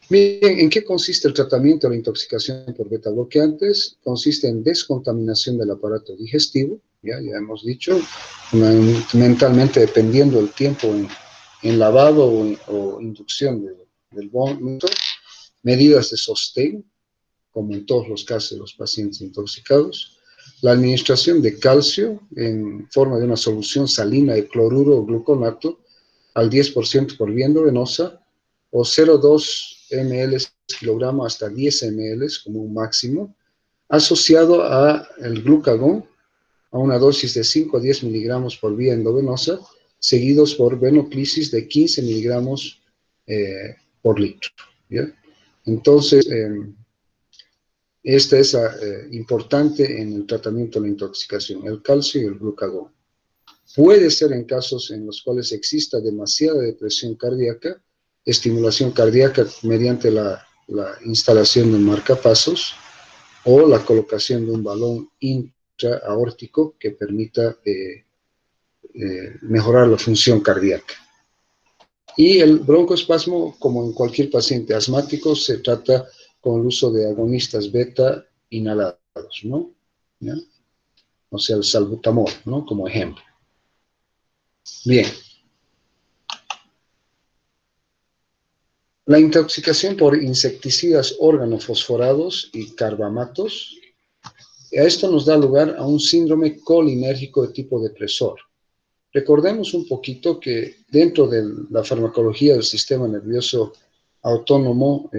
Bien, ¿en qué consiste el tratamiento de la intoxicación por beta bloqueantes? Consiste en descontaminación del aparato digestivo, ya hemos dicho, fundamentalmente dependiendo del tiempo en lavado o inducción del vómito, medidas de sostén, como en todos los casos de los pacientes intoxicados, la administración de calcio en forma de una solución salina de cloruro o gluconato al 10% por vía endovenosa, o 0,2 ml kilogramo hasta 10 ml como un máximo, asociado a el glucagón a una dosis de 5 a 10 miligramos por vía endovenosa, seguidos por venoclisis de 15 miligramos por litro, ¿ya? Entonces, esta es importante en el tratamiento de la intoxicación, el calcio y el glucagón. Puede ser en casos en los cuales exista demasiada depresión cardíaca, estimulación cardíaca mediante la instalación de marcapasos o la colocación de un balón intraaórtico que permita mejorar la función cardíaca. Y el broncoespasmo, como en cualquier paciente asmático, se trata con el uso de agonistas beta inhalados, ¿no? ¿Ya? O sea, el salbutamol, ¿no?, como ejemplo. Bien. La intoxicación por insecticidas organofosforados y carbamatos, esto nos da lugar a un síndrome colinérgico de tipo depresor. Recordemos un poquito que dentro de la farmacología del sistema nervioso autónomo,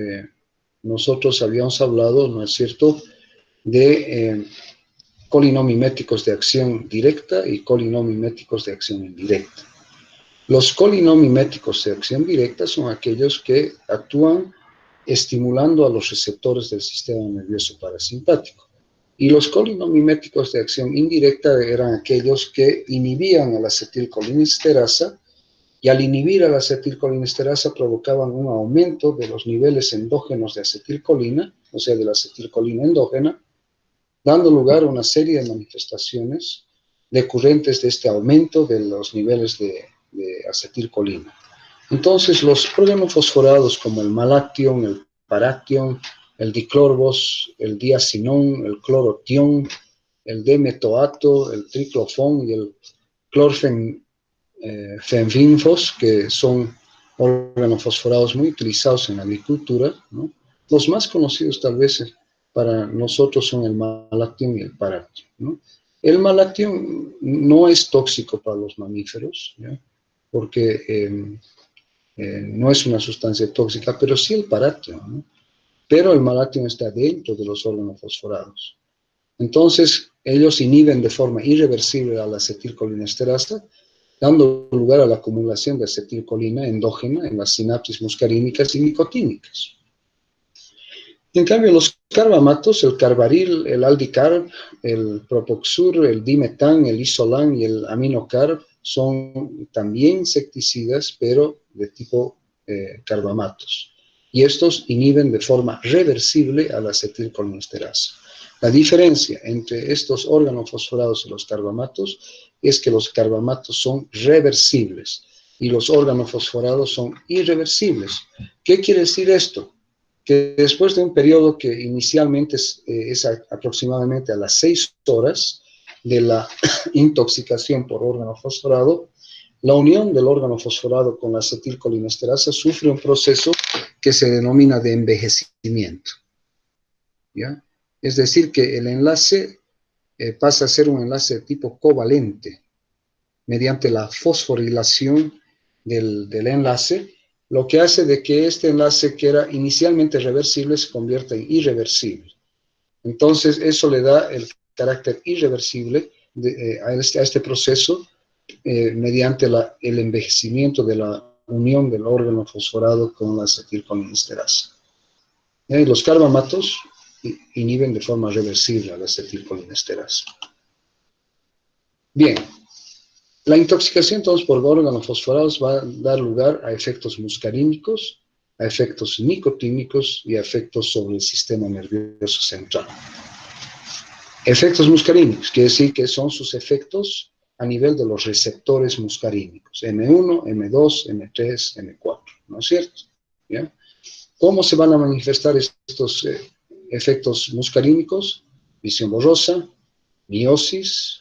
nosotros habíamos hablado, ¿no es cierto?, de colinomiméticos de acción directa y colinomiméticos de acción indirecta. Los colinomiméticos de acción directa son aquellos que actúan estimulando a los receptores del sistema nervioso parasimpático. Y los colinomiméticos de acción indirecta eran aquellos que inhibían a la acetilcolinesterasa, y al inhibir a la acetilcolinesterasa provocaban un aumento de los niveles endógenos de acetilcolina, o sea, de la acetilcolina endógena, dando lugar a una serie de manifestaciones decurrentes de este aumento de los niveles de acetilcolina. Entonces, los organofosforados como el malactión, el paration, el diclorbos, el diacinón, el clorotión, el D-metoato, el triclofón y el clorfenvinfos, que son organofosforados muy utilizados en la agricultura, ¿no? Los más conocidos tal vez para nosotros son el malactión y el paration, ¿no? El malactión no es tóxico para los mamíferos, ¿ya?, porque no es una sustancia tóxica, pero sí el paration, ¿no? Pero el malactión está dentro de los organofosforados. Entonces, ellos inhiben de forma irreversible a la acetilcolinesterasa, dando lugar a la acumulación de acetilcolina endógena en las sinapsis muscarínicas y nicotínicas. En cambio, los carbamatos, el carbaril, el aldicarb, el propoxur, el dimetan, el isolan y el aminocarb son también insecticidas, pero de tipo carbamatos. Y estos inhiben de forma reversible a la acetilcolinesterasa. La diferencia entre estos organofosforados y los carbamatos es que los carbamatos son reversibles y los organofosforados son irreversibles. ¿Qué quiere decir esto? Que después de un periodo que inicialmente es aproximadamente a las 6 horas de la intoxicación por órgano fosforado, la unión del órgano fosforado con la acetilcolinesterasa sufre un proceso que se denomina de envejecimiento, ¿ya? Es decir, que el enlace pasa a ser un enlace de tipo covalente mediante la fosforilación del enlace, lo que hace de que este enlace que era inicialmente reversible se convierta en irreversible. Entonces, eso le da el carácter irreversible a este proceso mediante el envejecimiento de la unión del órgano fosforado con la acetilcolinesterasa. Los carbamatos inhiben de forma reversible a la acetilcolinesterasa. Bien, la intoxicación entonces por organofosforados va a dar lugar a efectos muscarínicos, a efectos nicotínicos y a efectos sobre el sistema nervioso central. Efectos muscarínicos, quiere decir que son sus efectos a nivel de los receptores muscarínicos, M1, M2, M3, M4, ¿no es cierto? ¿Ya? ¿Cómo se van a manifestar estos efectos muscarínicos? Visión borrosa, miosis,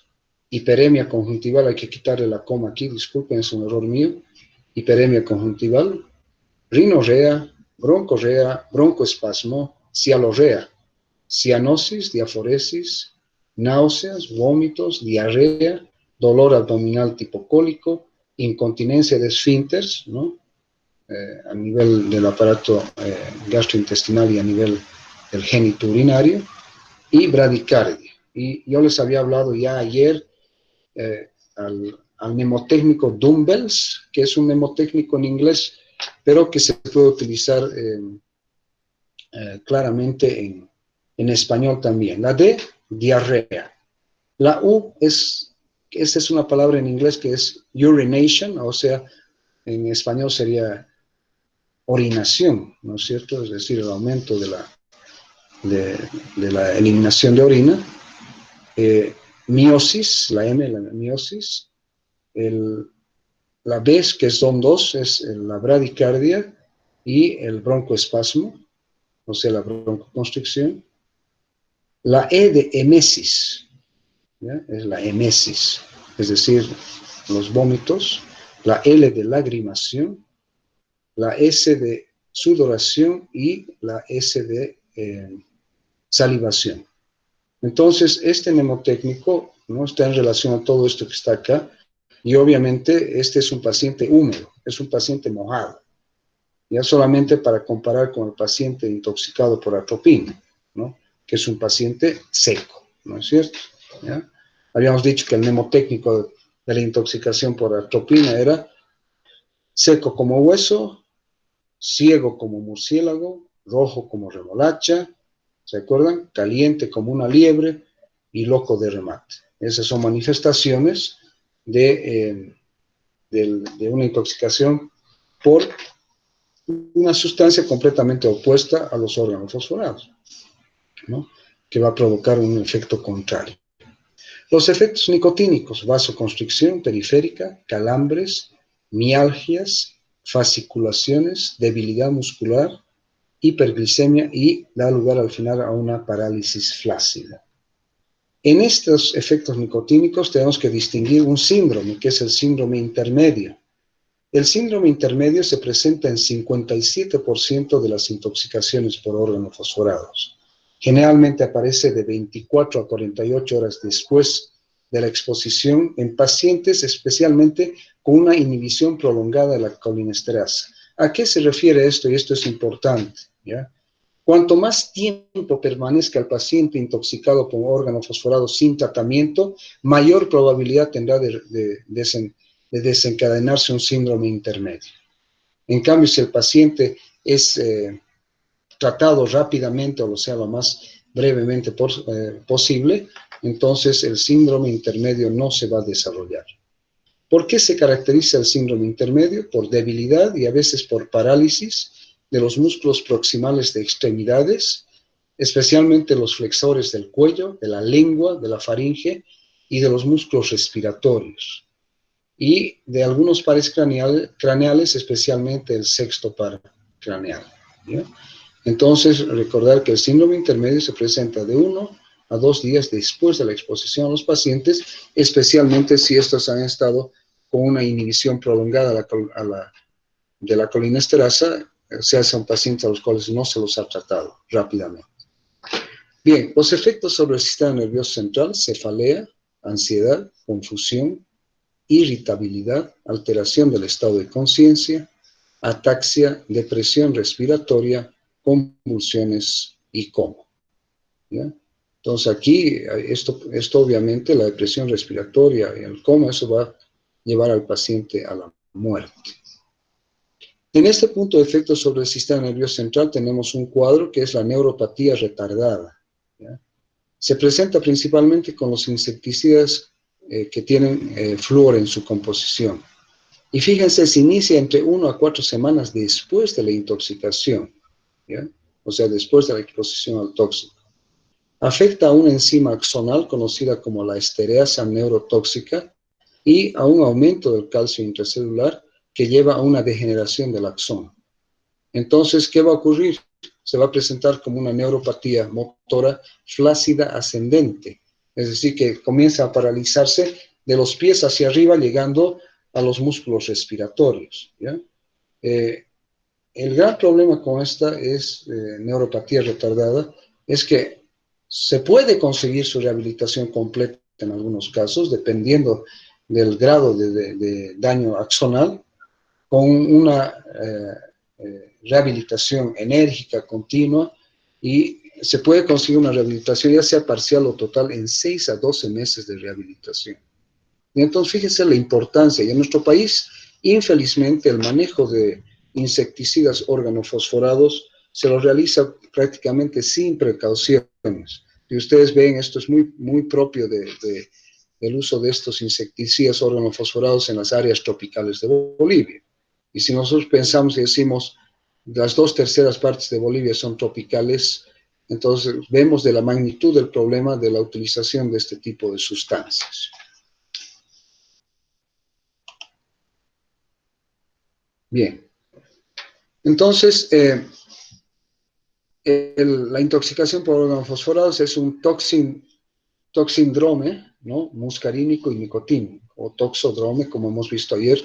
hiperemia conjuntival, hay que quitarle la coma aquí, disculpen, es un error mío, hiperemia conjuntival, rinorrea, broncorrea, broncoespasmo, cialorrea, cianosis, diaforesis, náuseas, vómitos, diarrea, dolor abdominal tipo cólico, incontinencia de esfínteres, ¿no? A nivel del aparato gastrointestinal y a nivel del génito urinario, y bradicardia. Y yo les había hablado ya ayer al mnemotécnico dumbbells, que es un mnemotécnico en inglés, pero que se puede utilizar claramente en español también. La D, diarrea. La U esta es una palabra en inglés que es urination, o sea, en español sería orinación, ¿no es cierto? Es decir, el aumento de la eliminación de orina. Miosis, la M, la miosis. La B, que son dos, es la bradicardia y el broncoespasmo, o sea, la broncoconstricción. La E de emesis, ¿ya? Es la emesis, es decir, los vómitos. La L de lagrimación, la S de sudoración y la S de salivación. Entonces, este mnemotécnico, ¿no?, está en relación a todo esto que está acá, y obviamente este es un paciente húmedo, es un paciente mojado, ya solamente para comparar con el paciente intoxicado por atropina, ¿no?, que es un paciente seco, ¿no es cierto? ¿Ya? Habíamos dicho que el mnemotécnico de la intoxicación por atropina era seco como hueso, ciego como murciélago, rojo como remolacha, ¿se acuerdan? Caliente como una liebre y loco de remate. Esas son manifestaciones de una intoxicación por una sustancia completamente opuesta a los órganos fosforados, ¿no?, que va a provocar un efecto contrario. Los efectos nicotínicos: vasoconstricción periférica, calambres, mialgias, fasciculaciones, debilidad muscular, hiperglicemia y da lugar al final a una parálisis flácida. En estos efectos nicotínicos tenemos que distinguir un síndrome, que es el síndrome intermedio. El síndrome intermedio se presenta en 57% de las intoxicaciones por órganos fosforados. Generalmente aparece de 24 a 48 horas después de la exposición en pacientes especialmente con una inhibición prolongada de la colinesterasa. ¿A qué se refiere esto? Y esto es importante, ¿ya? Cuanto más tiempo permanezca el paciente intoxicado por órgano fosforado sin tratamiento, mayor probabilidad tendrá de desencadenarse un síndrome intermedio. En cambio, si el paciente es tratado rápidamente, o sea, lo más brevemente posible, entonces el síndrome intermedio no se va a desarrollar. ¿Por qué se caracteriza el síndrome intermedio? Por debilidad y a veces por parálisis de los músculos proximales de extremidades, especialmente los flexores del cuello, de la lengua, de la faringe y de los músculos respiratorios, y de algunos pares craneales, especialmente el sexto par craneal. ¿Ya? Entonces, recordar que el síndrome intermedio se presenta de 1 a 2 días después de la exposición a los pacientes, especialmente si estos han estado con una inhibición prolongada de la colinesterasa, o sea, son pacientes a los cuales no se los ha tratado rápidamente. Bien, los efectos sobre el sistema nervioso central: cefalea, ansiedad, confusión, irritabilidad, alteración del estado de conciencia, ataxia, depresión respiratoria, convulsiones y coma. ¿Ya? Entonces aquí, esto obviamente, la depresión respiratoria y el coma, eso va a llevar al paciente a la muerte. En este punto de efecto sobre el sistema nervioso central tenemos un cuadro que es la neuropatía retardada. ¿Ya? Se presenta principalmente con los insecticidas que tienen flúor en su composición. Y fíjense, se inicia entre 1 a 4 semanas después de la intoxicación, ¿ya? O sea, después de la exposición al tóxico. Afecta a una enzima axonal conocida como la estereasa neurotóxica y a un aumento del calcio intracelular que lleva a una degeneración del axón. Entonces, ¿qué va a ocurrir? Se va a presentar como una neuropatía motora flácida ascendente, es decir, que comienza a paralizarse de los pies hacia arriba, llegando a los músculos respiratorios. ¿Ya? El gran problema con esta neuropatía retardada es que se puede conseguir su rehabilitación completa en algunos casos, dependiendo del grado de daño axonal, con una rehabilitación enérgica, continua, y se puede conseguir una rehabilitación ya sea parcial o total en 6 a 12 meses de rehabilitación. Y entonces fíjense la importancia, y en nuestro país, infelizmente, el manejo de insecticidas organofosforados se lo realiza prácticamente sin precauciones. Y ustedes ven, esto es muy, muy propio del uso de estos insecticidas organofosforados en las áreas tropicales de Bolivia. Y si nosotros pensamos y decimos, las 2/3 partes de Bolivia son tropicales, entonces vemos de la magnitud del problema de la utilización de este tipo de sustancias. Bien, entonces la intoxicación por organofosforados es un toxindrome, ¿no? Muscarínico y nicotínico, o toxodrome, como hemos visto ayer,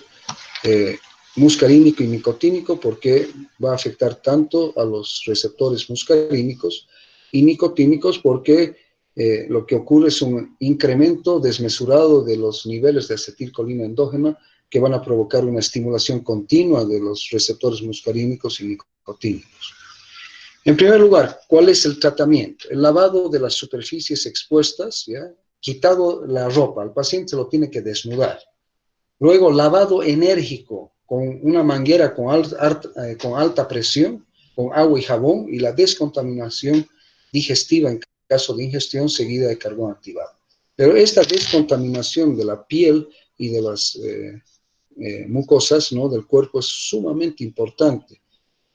muscarínico y nicotínico, porque va a afectar tanto a los receptores muscarínicos y nicotínicos, porque lo que ocurre es un incremento desmesurado de los niveles de acetilcolina endógena que van a provocar una estimulación continua de los receptores muscarínicos y nicotínicos. En primer lugar, ¿cuál es el tratamiento? El lavado de las superficies expuestas, ¿ya? Quitado la ropa, el paciente se lo tiene que desnudar. Luego, lavado enérgico con una manguera con alta presión, con agua y jabón, y la descontaminación digestiva en caso de ingestión seguida de carbón activado. Pero esta descontaminación de la piel y de las mucosas, ¿no?, del cuerpo es sumamente importante.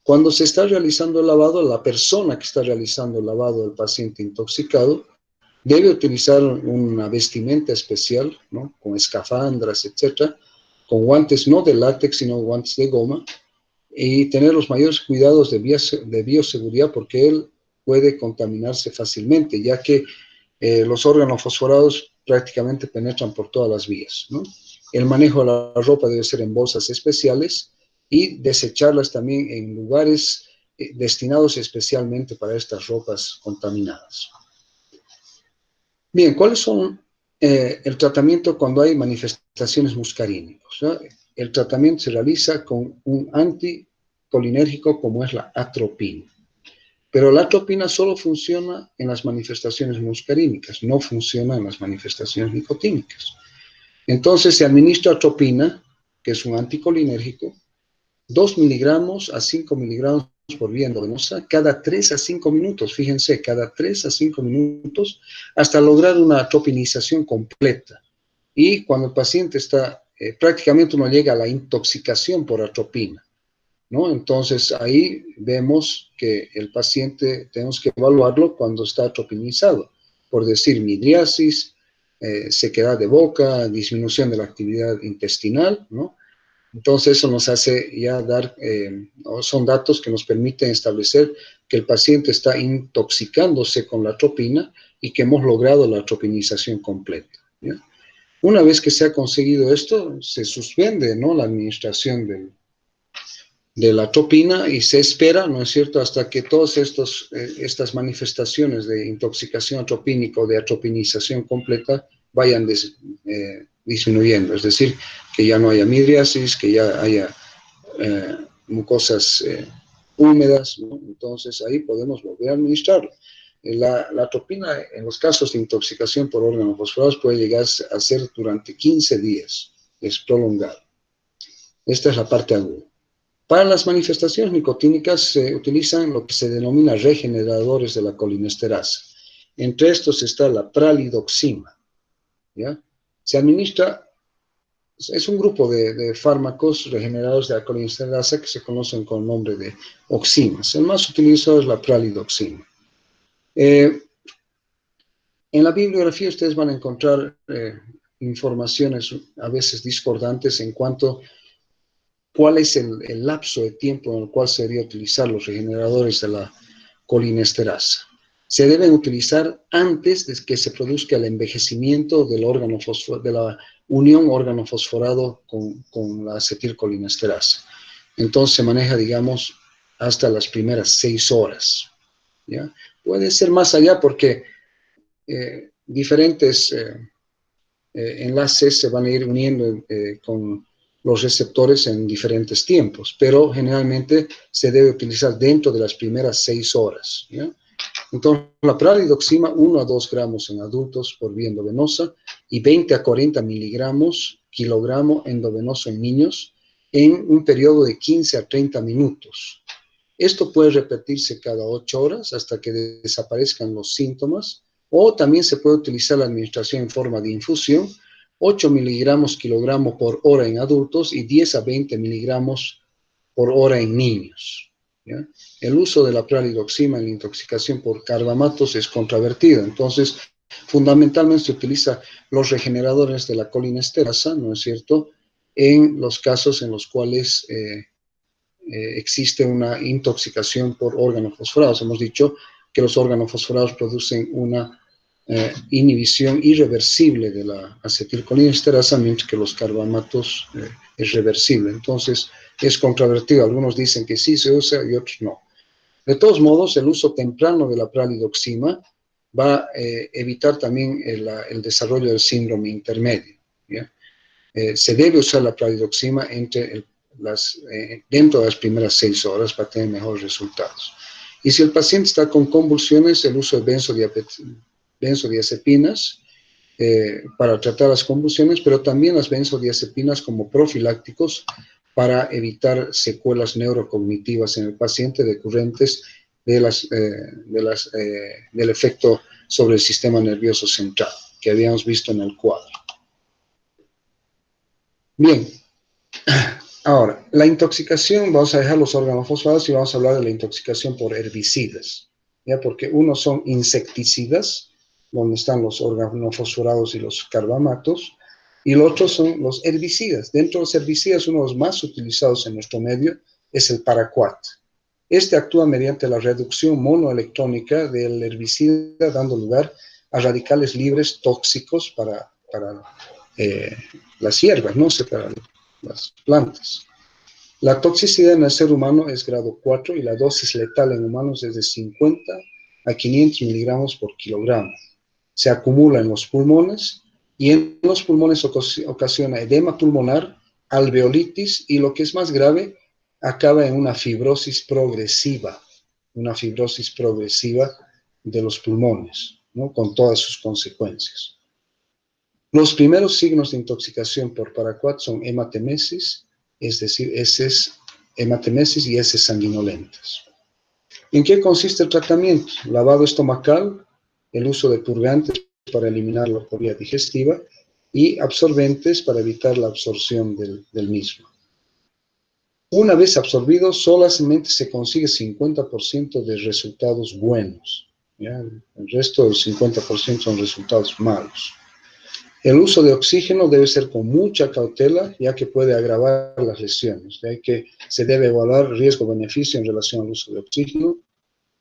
Cuando se está realizando el lavado, la persona que está realizando el lavado del paciente intoxicado debe utilizar una vestimenta especial, ¿no?, con escafandras, etcétera, con guantes no de látex, sino guantes de goma, y tener los mayores cuidados de bioseguridad, porque él puede contaminarse fácilmente, ya que los organofosforados prácticamente penetran por todas las vías, ¿no? El manejo de la ropa debe ser en bolsas especiales y desecharlas también en lugares destinados especialmente para estas ropas contaminadas. Bien, ¿cuáles son el tratamiento cuando hay manifestaciones muscarínicas? ¿No? El tratamiento se realiza con un anticolinérgico como es la atropina. Pero la atropina solo funciona en las manifestaciones muscarínicas, no funciona en las manifestaciones nicotínicas. Entonces se administra atropina, que es un anticolinérgico, 2 miligramos a 5 miligramos por vía endovenosa cada 3 a 5 minutos, fíjense, cada 3 a 5 minutos, hasta lograr una atropinización completa. Y cuando el paciente está, prácticamente uno llega a la intoxicación por atropina, ¿no? Entonces ahí vemos que el paciente tenemos que evaluarlo cuando está atropinizado, por decir midriasis, sequedad de boca, disminución de la actividad intestinal, ¿no? Entonces eso nos hace ya dar, son datos que nos permiten establecer que el paciente está intoxicándose con la atropina y que hemos logrado la atropinización completa, ¿ya? Una vez que se ha conseguido esto, se suspende, ¿no?, la administración de la atropina y se espera, ¿no es cierto?, hasta que todas estas manifestaciones de intoxicación atropínica o de atropinización completa vayan disminuyendo. Es decir, que ya no haya midriasis, que ya haya mucosas húmedas, ¿no? Entonces ahí podemos volver a administrarlo. La atropina en los casos de intoxicación por órganos fosforados puede llegar a ser durante 15 días, es prolongado. Esta es la parte aguda. Para las manifestaciones nicotínicas se utilizan lo que se denomina regeneradores de la colinesterasa. Entre estos está la pralidoxima, ¿ya? Se administra, es un grupo de fármacos regeneradores de la colinesterasa que se conocen con el nombre de oximas. El más utilizado es la pralidoxima. En la bibliografía ustedes van a encontrar informaciones a veces discordantes en cuanto a cuál es el lapso de tiempo en el cual se debería utilizar los regeneradores de la colinesterasa. Se deben utilizar antes de que se produzca el envejecimiento del órgano de la unión órgano fosforado con la acetilcolinesterasa. Entonces se maneja, digamos, hasta las primeras 6 horas, ¿ya? Puede ser más allá porque diferentes enlaces se van a ir uniendo con los receptores en diferentes tiempos, pero generalmente se debe utilizar dentro de las primeras 6 horas, ¿ya? Entonces, la pralidoxima, 1 a 2 gramos en adultos por vía endovenosa y 20 a 40 miligramos kilogramo endovenoso en niños en un periodo de 15 a 30 minutos. Esto puede repetirse cada 8 horas hasta que desaparezcan los síntomas, o también se puede utilizar la administración en forma de infusión, 8 miligramos kilogramo por hora en adultos y 10 a 20 miligramos por hora en niños, ¿ya? El uso de la pralidoxima en la intoxicación por carbamatos es controvertido. Entonces, fundamentalmente se utiliza los regeneradores de la colinesterasa, ¿no es cierto?, en los casos en los cuales existe una intoxicación por órganos fosforados. Hemos dicho que los órganos fosforados producen una inhibición irreversible de la acetilcolinesterasa, mientras que los carbamatos es reversible. Entonces, es controvertido. Algunos dicen que sí se usa y otros no. De todos modos, el uso temprano de la pralidoxima va a evitar también el desarrollo del síndrome intermedio, ¿ya? Se debe usar la pralidoxima dentro de las primeras 6 horas para tener mejores resultados. Y si el paciente está con convulsiones, el uso de benzodiazepinas para tratar las convulsiones, pero también las benzodiazepinas como profilácticos para evitar secuelas neurocognitivas en el paciente decurrentes del efecto sobre el sistema nervioso central que habíamos visto en el cuadro. Bien, ahora, la intoxicación, vamos a dejar los órganos fosforados y vamos a hablar de la intoxicación por herbicidas, ¿ya? Porque unos son insecticidas, donde están los órganos fosforados y los carbamatos, y los otros son los herbicidas. Dentro de los herbicidas, uno de los más utilizados en nuestro medio es el paraquat. Este actúa mediante la reducción monoelectrónica del herbicida, dando lugar a radicales libres tóxicos para las hierbas, no sé, para las plantas. La toxicidad en el ser humano es grado 4 y la dosis letal en humanos es de 50 a 500 miligramos por kilogramo. Se acumula en los pulmones y en los pulmones ocasiona edema pulmonar, alveolitis y, lo que es más grave, acaba en una fibrosis progresiva de los pulmones, ¿no?, con todas sus consecuencias. Los primeros signos de intoxicación por paraquat son hematemesis, es decir, heces, hematemesis y heces sanguinolentas. ¿En qué consiste el tratamiento? Lavado estomacal, el uso de purgantes para eliminarlo por vía digestiva y absorbentes para evitar la absorción del mismo. Una vez absorbido, solamente se consigue 50% de resultados buenos. ¿Ya? El resto del 50% son resultados malos. El uso de oxígeno debe ser con mucha cautela, ya que puede agravar las lesiones. Ya que se debe evaluar riesgo-beneficio en relación al uso de oxígeno.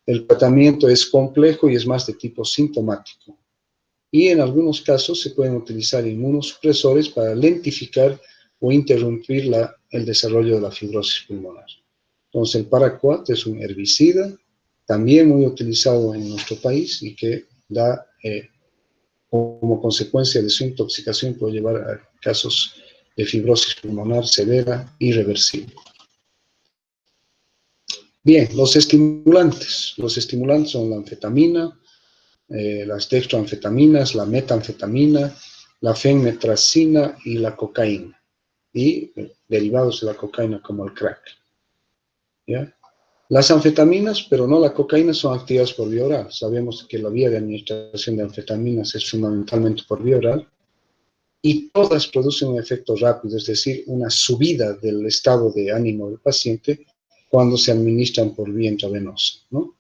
El tratamiento es complejo y es más de tipo sintomático. Y en algunos casos se pueden utilizar inmunosupresores para lentificar o interrumpir el desarrollo de la fibrosis pulmonar. Entonces, el paraquat es un herbicida, también muy utilizado en nuestro país y que da, como consecuencia de su intoxicación, puede llevar a casos de fibrosis pulmonar severa irreversible. Bien, los estimulantes. Los estimulantes son la anfetamina, las dextroanfetaminas, la metanfetamina, la fenmetracina y la cocaína. Y derivados de la cocaína como el crack. ¿Ya? Las anfetaminas, pero no la cocaína, son activadas por vía oral. Sabemos que la vía de administración de anfetaminas es fundamentalmente por vía oral. Y todas producen un efecto rápido, es decir, una subida del estado de ánimo del paciente cuando se administran por vía intravenosa, ¿no?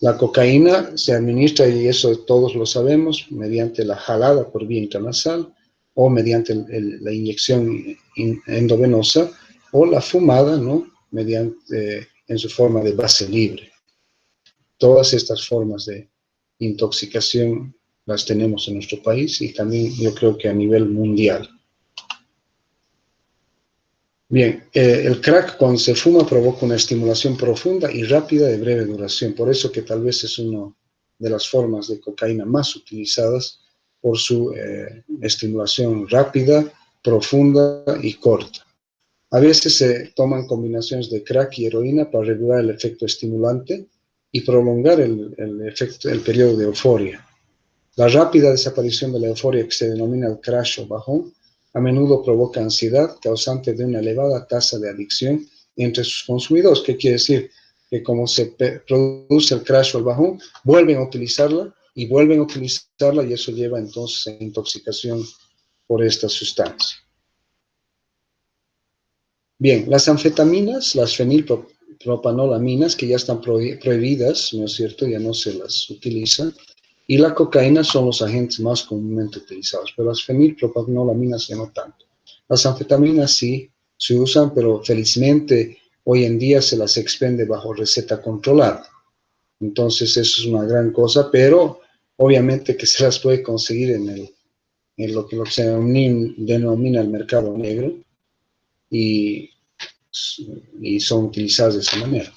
La cocaína se administra, y eso todos lo sabemos, mediante la jalada por vía intranasal o mediante la inyección endovenosa o la fumada, ¿no? Mediante, en su forma de base libre. Todas estas formas de intoxicación las tenemos en nuestro país y también yo creo que a nivel mundial. Bien, el crack cuando se fuma provoca una estimulación profunda y rápida de breve duración, por eso que tal vez es una de las formas de cocaína más utilizadas por su estimulación rápida, profunda y corta. A veces se toman combinaciones de crack y heroína para regular el efecto estimulante y prolongar el periodo de euforia. La rápida desaparición de la euforia, que se denomina el crash o bajón, a menudo provoca ansiedad causante de una elevada tasa de adicción entre sus consumidores. ¿Qué quiere decir? Que como se produce el crash o el bajón, vuelven a utilizarla y vuelven a utilizarla y eso lleva entonces a intoxicación por esta sustancia. Bien, las anfetaminas, las fenilpropanolaminas, que ya están prohibidas, ¿no es cierto? Ya no se las utiliza. Y la cocaína son los agentes más comúnmente utilizados, pero las fenilpropanolaminas ya no tanto. Las anfetaminas sí se usan, pero felizmente hoy en día se las expende bajo receta controlada. Entonces eso es una gran cosa, pero obviamente que se las puede conseguir en lo que se denomina el mercado negro y son utilizadas de esa manera.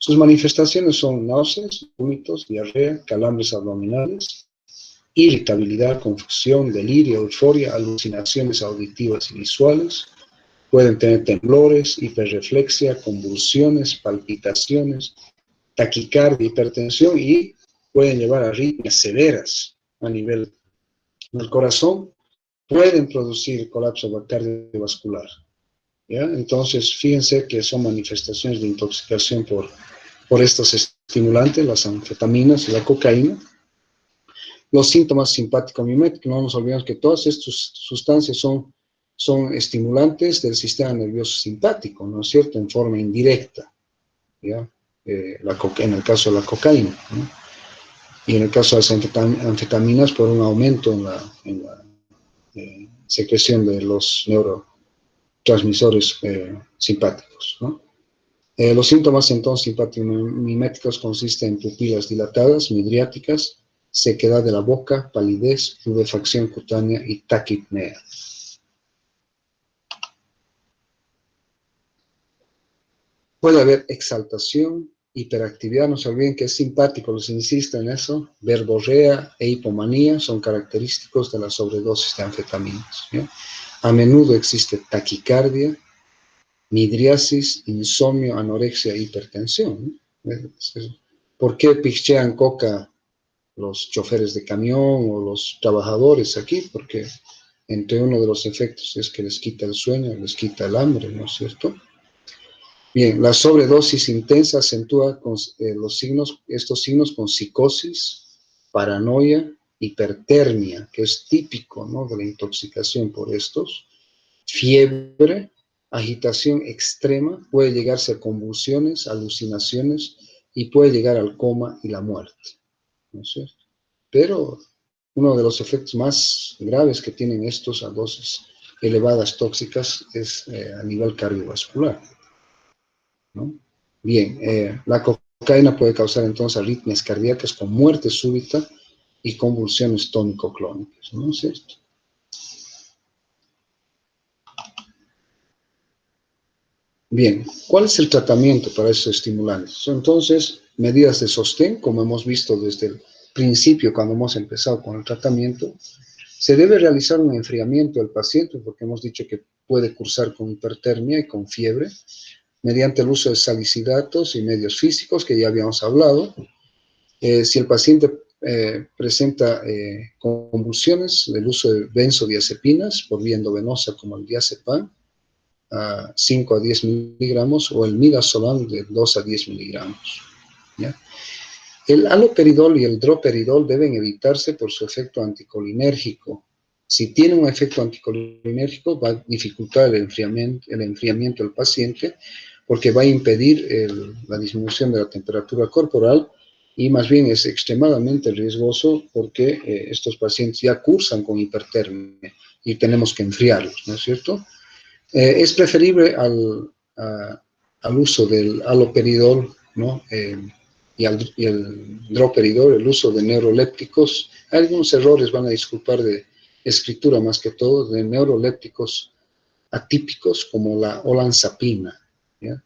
Sus manifestaciones son náuseas, vómitos, diarrea, calambres abdominales, irritabilidad, confusión, delirio, euforia, alucinaciones auditivas y visuales. Pueden tener temblores, hiperreflexia, convulsiones, palpitaciones, taquicardia, hipertensión y pueden llevar a arritmias severas a nivel del corazón. Pueden producir colapso cardiovascular. ¿Ya? Entonces, fíjense que son manifestaciones de intoxicación por estos estimulantes, las anfetaminas y la cocaína. Los síntomas simpático-miméticos, no nos olvidemos que todas estas sustancias son estimulantes del sistema nervioso simpático, ¿no es cierto?, en forma indirecta, ¿ya? En el caso de la cocaína, ¿no? Y en el caso de las anfetaminas, por un aumento en la secreción de los neurotransmisores simpáticos, ¿no? Los síntomas entonces simpático-miméticos consisten en pupilas dilatadas, midriáticas, sequedad de la boca, palidez, pudefacción cutánea y taquipnea. Puede haber exaltación, hiperactividad, no se olviden que es simpático, les insisto en eso, verborrea e hipomanía son característicos de la sobredosis de anfetaminas, ¿sí? A menudo existe taquicardia, midriasis, insomnio, anorexia e hipertensión, ¿no? ¿Por qué pichean coca los choferes de camión o los trabajadores aquí? Porque entre uno de los efectos es que les quita el sueño, les quita el hambre, ¿no es cierto? Bien, la sobredosis intensa acentúa con, estos signos con psicosis, paranoia, hipertermia, que es típico, ¿no?, de la intoxicación por estos, fiebre, agitación extrema, puede llegarse a convulsiones, alucinaciones y puede llegar al coma y la muerte, ¿no es cierto? Pero uno de los efectos más graves que tienen estos a dosis elevadas tóxicas es a nivel cardiovascular, ¿no? Bien, la cocaína puede causar entonces arritmias cardíacas con muerte súbita y convulsiones tónico-clónicas, ¿no es cierto? Bien, ¿cuál es el tratamiento para esos estimulantes? Entonces, medidas de sostén, como hemos visto desde el principio cuando hemos empezado con el tratamiento. Se debe realizar un enfriamiento del paciente, porque hemos dicho que puede cursar con hipertermia y con fiebre, mediante el uso de salicilatos y medios físicos, que ya habíamos hablado. Si el paciente presenta convulsiones, el uso de benzodiazepinas por vía endovenosa, como el diazepam, a 5 a 10 miligramos, o el midazolam de 2 a 10 miligramos. ¿Ya? El haloperidol y el droperidol deben evitarse por su efecto anticolinérgico. Si tiene un efecto anticolinérgico, va a dificultar el enfriamiento del paciente, porque va a impedir la disminución de la temperatura corporal, y más bien es extremadamente riesgoso porque estos pacientes ya cursan con hipertermia y tenemos que enfriarlos, ¿no es cierto? Es preferible al uso del haloperidol, ¿no? Y el droperidol, el uso de neurolépticos. Hay algunos errores, van a disculpar, de escritura más que todo, de neurolépticos atípicos como la olanzapina, ¿ya?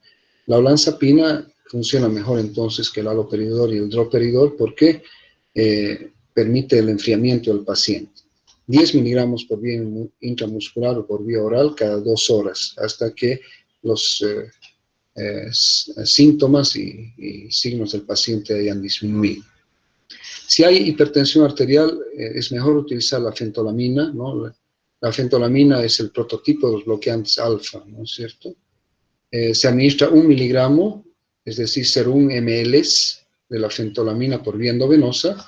La olanzapina funciona mejor entonces que el haloperidol y el droperidol porque permite el enfriamiento del paciente. 10 miligramos por vía intramuscular o por vía oral cada 2 horas, hasta que los síntomas y signos del paciente hayan disminuido. Si hay hipertensión arterial, es mejor utilizar la fentolamina, ¿no? La fentolamina es el prototipo de los bloqueantes alfa, ¿no es cierto? Se administra 1 miligramo, es decir, 0,1 ml de la fentolamina por vía endovenosa,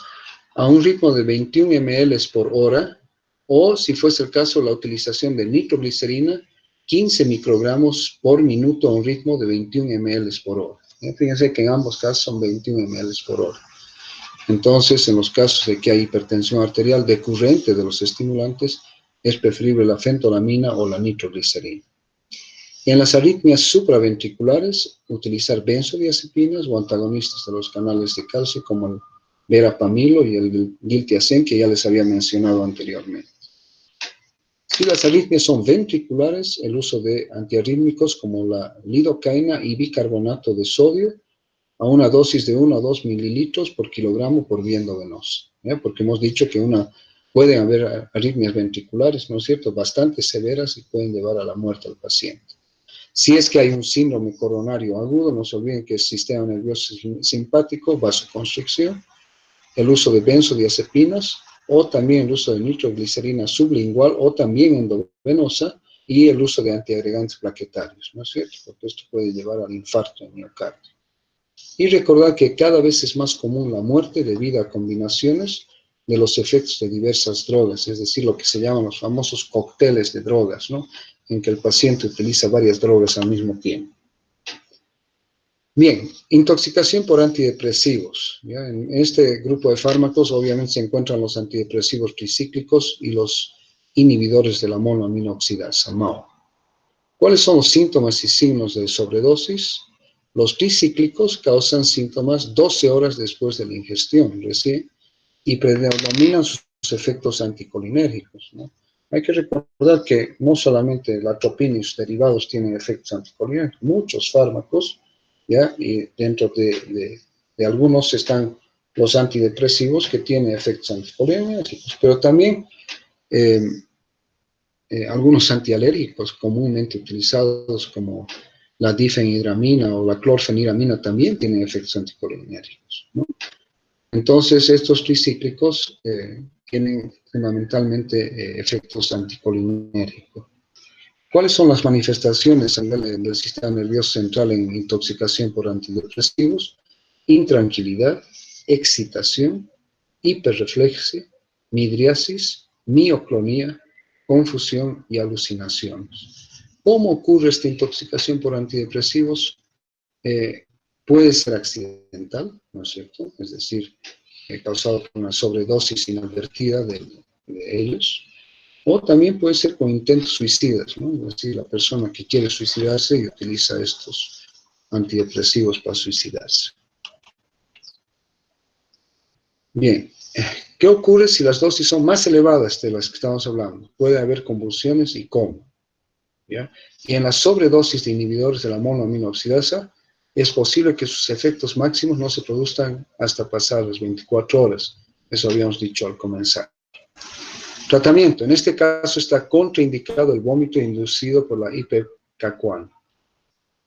a un ritmo de 21 ml por hora, o, si fuese el caso, la utilización de nitroglicerina, 15 microgramos por minuto a un ritmo de 21 ml por hora. Fíjense que en ambos casos son 21 ml por hora. Entonces, en los casos de que hay hipertensión arterial decurrente de los estimulantes, es preferible la fentolamina o la nitroglicerina. En las arritmias supraventriculares, utilizar benzodiazepinas o antagonistas de los canales de calcio como el verapamilo y el diltiazem, que ya les había mencionado anteriormente. Si las arritmias son ventriculares, el uso de antiarrítmicos como la lidocaína y bicarbonato de sodio a una dosis de 1 a 2 mililitros por kilogramo por vía endovenosa, porque hemos dicho que pueden haber arritmias ventriculares, ¿no es cierto?, bastante severas y pueden llevar a la muerte al paciente. Si es que hay un síndrome coronario agudo, no se olviden que el sistema nervioso simpático, vasoconstricción, el uso de benzodiazepinas, o también el uso de nitroglicerina sublingual o también endovenosa, y el uso de antiagregantes plaquetarios, ¿no es cierto?, porque esto puede llevar al infarto de miocardio. Y recordar que cada vez es más común la muerte debido a combinaciones de los efectos de diversas drogas, es decir, lo que se llaman los famosos cócteles de drogas, ¿no?, en que el paciente utiliza varias drogas al mismo tiempo. Bien, intoxicación por antidepresivos. ¿Ya? En este grupo de fármacos obviamente se encuentran los antidepresivos tricíclicos y los inhibidores de la monoaminoxidasa, MAO. ¿Cuáles son los síntomas y signos de sobredosis? Los tricíclicos causan síntomas 12 horas después de la ingestión recién y predominan sus efectos anticolinérgicos, ¿no? Hay que recordar que no solamente la atropina y sus derivados tienen efectos anticolinérgicos, muchos fármacos, ¿ya? Y dentro de algunos están los antidepresivos que tienen efectos anticolinérgicos, pero también algunos antialérgicos comúnmente utilizados como la difenhidramina o la clorfeniramina también tienen efectos anticolinérgicos, ¿no? Entonces, estos tricíclicos tienen fundamentalmente efectos anticolinérgicos. ¿Cuáles son las manifestaciones del sistema nervioso central en intoxicación por antidepresivos? Intranquilidad, excitación, hiperreflexia, midriasis, mioclonía, confusión y alucinaciones. ¿Cómo ocurre esta intoxicación por antidepresivos? Puede ser accidental, ¿no es cierto? Es decir, causado por una sobredosis inadvertida de ellos. O también puede ser con intentos suicidas, ¿no? Es decir, la persona que quiere suicidarse y utiliza estos antidepresivos para suicidarse. Bien, ¿qué ocurre si las dosis son más elevadas de las que estamos hablando? Puede haber convulsiones y coma, ¿ya? Y en la sobredosis de inhibidores de la monoaminoxidasa, es posible que sus efectos máximos no se produzcan hasta pasar las 24 horas. Eso habíamos dicho al comenzar. Tratamiento. En este caso está contraindicado el vómito inducido por la ipecacuana,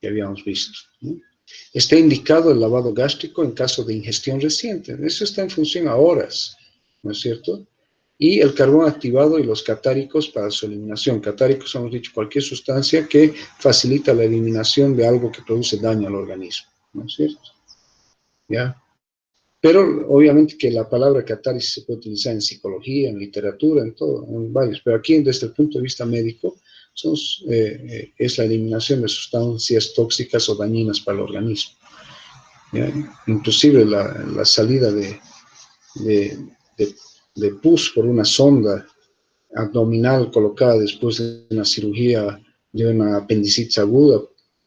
que habíamos visto, ¿no? Está indicado el lavado gástrico en caso de ingestión reciente. Eso está en función a horas, ¿no es cierto? Y el carbón activado y los catáricos para su eliminación. Catáricos, hemos dicho, cualquier sustancia que facilita la eliminación de algo que produce daño al organismo, ¿no es cierto? ¿Ya? Pero obviamente que la palabra catarsis se puede utilizar en psicología, en literatura, en todo, en varios. Pero aquí, desde el punto de vista médico, es la eliminación de sustancias tóxicas o dañinas para el organismo, ¿ya? Inclusive la salida de pus por una sonda abdominal colocada después de una cirugía de una apendicitis aguda,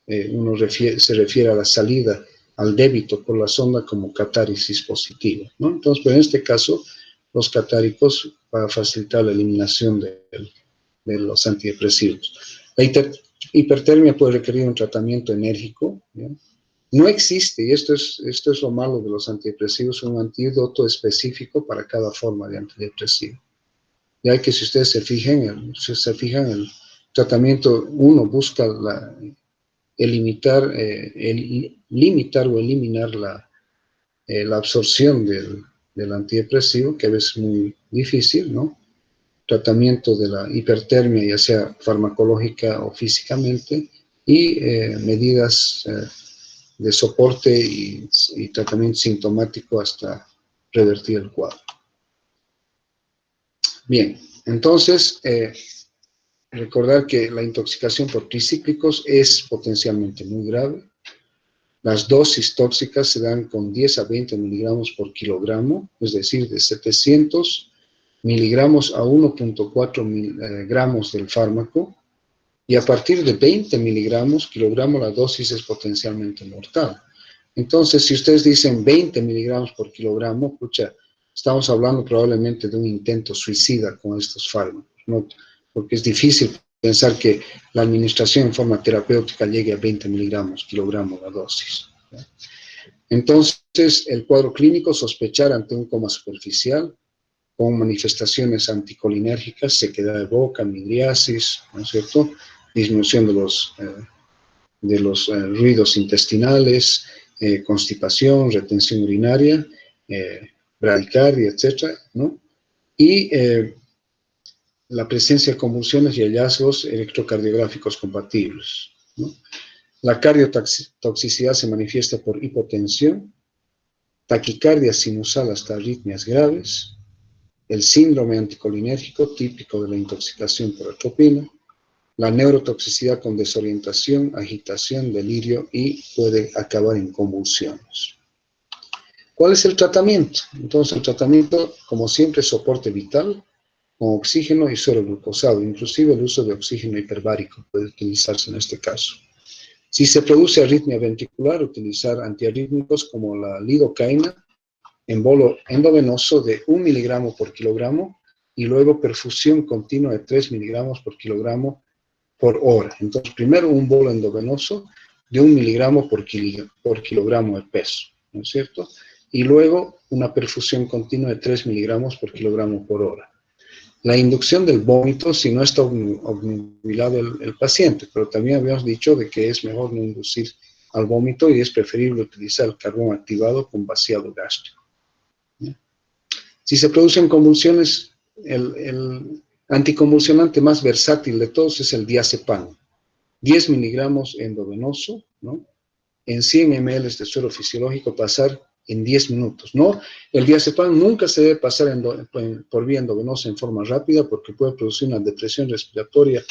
se refiere a la salida, al débito por la sonda como catáresis positiva, ¿no? Entonces, pero en este caso, los catáricos para facilitar la eliminación de los antidepresivos. La hipertermia puede requerir un tratamiento enérgico, ¿ya? No existe, y esto es lo malo de los antidepresivos, un antídoto específico para cada forma de antidepresivo. Ya que si ustedes se fijan, el tratamiento, uno busca limitar o eliminar la absorción del antidepresivo, que a veces es muy difícil, ¿no? Tratamiento de la hipertermia, ya sea farmacológica o físicamente, y medidas de soporte y tratamiento sintomático hasta revertir el cuadro. Bien, entonces, recordar que la intoxicación por tricíclicos es potencialmente muy grave. Las dosis tóxicas se dan con 10 a 20 miligramos por kilogramo, es decir, de 700 miligramos a 1.4 gramos del fármaco, y a partir de 20 miligramos kilogramo la dosis es potencialmente mortal. Entonces, si ustedes dicen 20 miligramos por kilogramo, pucha, estamos hablando probablemente de un intento suicida con estos fármacos, ¿no? Porque es difícil pensar que la administración en forma terapéutica llegue a 20 miligramos kilogramo la dosis, ¿ya? Entonces, el cuadro clínico, sospechar ante un coma superficial, con manifestaciones anticolinérgicas, sequedad de boca, midriasis, ¿no es cierto? Disminución de los ruidos intestinales, constipación, retención urinaria, bradicardia, etc., ¿no? Y la presencia de convulsiones y hallazgos electrocardiográficos compatibles, ¿no? La cardiotoxicidad se manifiesta por hipotensión, taquicardia sinusal hasta arritmias graves, el síndrome anticolinérgico típico de la intoxicación por atropina, la neurotoxicidad con desorientación, agitación, delirio y puede acabar en convulsiones. ¿Cuál es el tratamiento? Entonces, el tratamiento, como siempre, soporte vital con oxígeno y suero glucosado, inclusive el uso de oxígeno hiperbárico puede utilizarse en este caso. Si se produce arritmia ventricular, utilizar antiarrítmicos como la lidocaína en bolo endovenoso de 1 miligramo por kilogramo y luego perfusión continua de 3 miligramos por kilogramo por hora. Entonces, primero un bolo endovenoso de 1 miligramo por kilogramo de peso, ¿no es cierto? Y luego una perfusión continua de 3 miligramos por kilogramo por hora. La inducción del vómito si no está obnubilado el paciente, pero también habíamos dicho de que es mejor no inducir al vómito y es preferible utilizar el carbón activado con vaciado gástrico. Si se producen convulsiones, el anticonvulsionante más versátil de todos es el diazepam. 10 miligramos endovenoso, ¿no? En 100 ml de suero fisiológico, pasar en 10 minutos, ¿no? El diazepam nunca se debe pasar por vía endovenosa en forma rápida porque puede producir una depresión respiratoria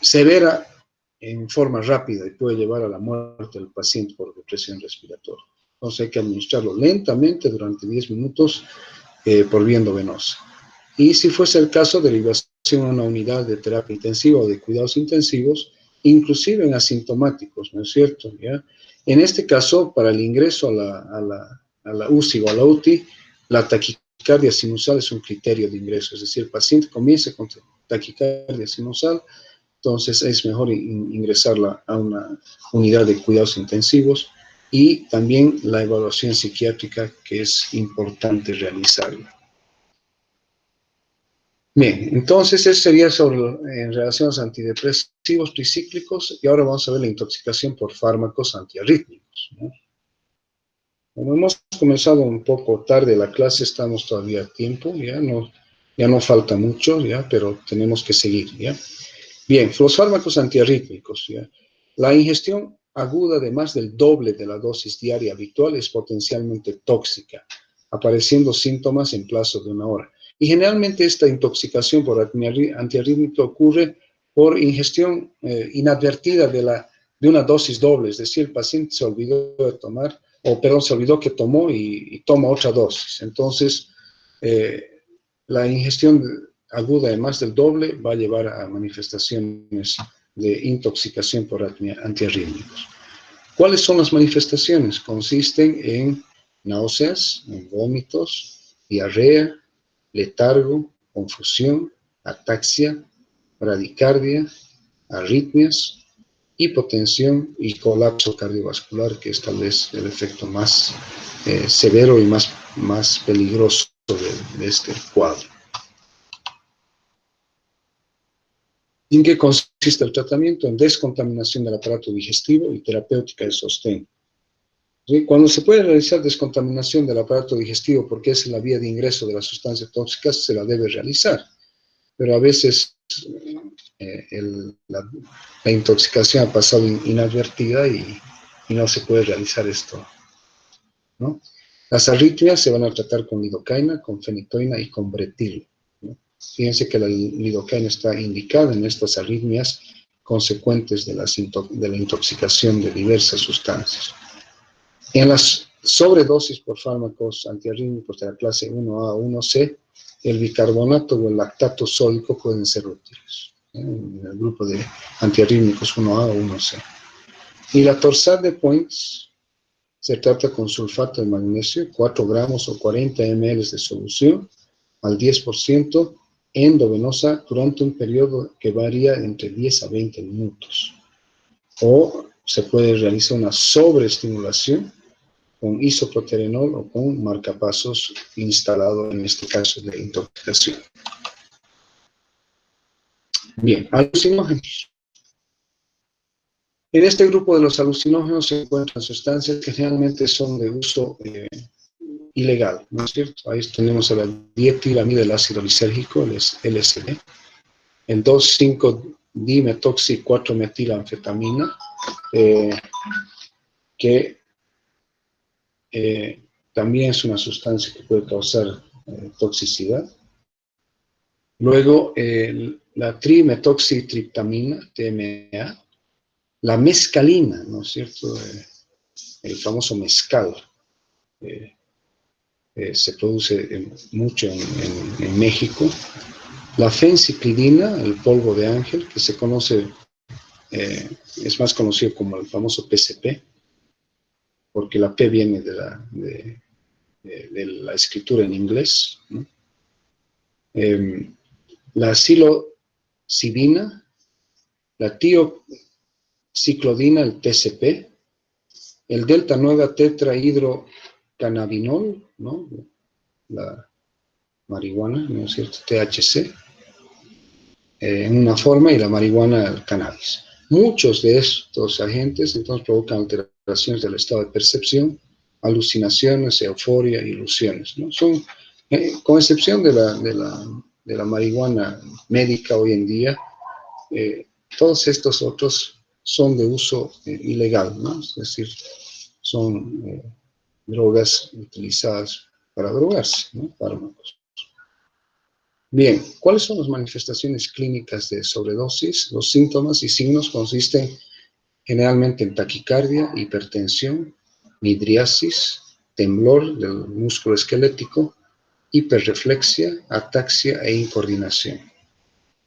severa en forma rápida y puede llevar a la muerte del paciente por depresión respiratoria. Entonces hay que administrarlo lentamente durante 10 minutos por vía endovenosa. Y si fuese el caso, derivación a una unidad de terapia intensiva o de cuidados intensivos, inclusive en asintomáticos, ¿no es cierto? ¿Ya? En este caso, para el ingreso a la UCI o a la UTI, la taquicardia sinusal es un criterio de ingreso, es decir, el paciente comienza con taquicardia sinusal, entonces es mejor ingresarla a una unidad de cuidados intensivos, y también la evaluación psiquiátrica, que es importante realizarla. Bien, entonces eso sería en relación a los antidepresivos tricíclicos, y ahora vamos a ver la intoxicación por fármacos antiarrítmicos, ¿no? Como hemos comenzado un poco tarde la clase, estamos todavía a tiempo, ya no falta mucho, ya, pero tenemos que seguir, ya. Bien, los fármacos antiarrítmicos, ya. La ingestión aguda de más del doble de la dosis diaria habitual es potencialmente tóxica, apareciendo síntomas en plazo de 1 hora. Y generalmente esta intoxicación por antiarrítmico ocurre por ingestión inadvertida de una dosis doble, es decir, el paciente se olvidó de tomar, se olvidó que tomó y toma otra dosis. Entonces, la ingestión aguda de más del doble va a llevar a manifestaciones de intoxicación por antiarrítmicos. ¿Cuáles son las manifestaciones? Consisten en náuseas, en vómitos, diarrea, letargo, confusión, ataxia, bradicardia, arritmias, hipotensión y colapso cardiovascular, que es tal vez el efecto más severo y más peligroso de este cuadro. ¿En qué consiste el tratamiento? En descontaminación del aparato digestivo y terapéutica de sostén. ¿Sí? Cuando se puede realizar descontaminación del aparato digestivo porque es la vía de ingreso de las sustancias tóxicas, se la debe realizar. Pero a veces la intoxicación ha pasado inadvertida y no se puede realizar esto, ¿no? Las arritmias se van a tratar con lidocaína, con fenitoína y con bretil, ¿no? Fíjense que la lidocaína está indicada en estas arritmias consecuentes de la intoxicación de diversas sustancias. En las sobredosis por fármacos antiarrítmicos de la clase 1A o 1C, el bicarbonato o el lactato sódico pueden ser útiles, en el grupo de antiarrítmicos 1A o 1C. Y la torsade de Points se trata con sulfato de magnesio, 4 gramos o 40 ml de solución al 10% endovenosa durante un periodo que varía entre 10 a 20 minutos. O se puede realizar una sobreestimulación con isoproterenol o con marcapasos instalado en este caso de intoxicación. Bien, alucinógenos. En este grupo de los alucinógenos se encuentran sustancias que generalmente son de uso ilegal, ¿no es cierto? Ahí tenemos la dietilamida del ácido lisérgico, el LSD, el 2,5-dimetoxi-4-metilanfetamina, que también es una sustancia que puede causar toxicidad. Luego, la trimetoxitriptamina, TMA, la mescalina, ¿no es cierto? El famoso mezcal. Se produce mucho en México. La fenciclidina, el polvo de ángel, que se conoce, es más conocido como el famoso PCP, porque la P viene de la escritura en inglés, ¿no? La psilocibina, la tiociclodina, el TCP, el delta 9 tetrahidrocannabinol, ¿no? La marihuana, ¿no es cierto? THC, en una forma, y la marihuana, el cannabis. Muchos de estos agentes entonces provocan alteraciones del estado de percepción, alucinaciones, euforia, ilusiones, ¿no? Son, con excepción de de la marihuana médica hoy en día, todos estos otros son de uso ilegal, ¿no? Es decir, son drogas utilizadas para drogarse, ¿no? Fármacos. Bien, ¿cuáles son las manifestaciones clínicas de sobredosis? Los síntomas y signos consisten generalmente en taquicardia, hipertensión, midriasis, temblor del músculo esquelético, hiperreflexia, ataxia e incoordinación.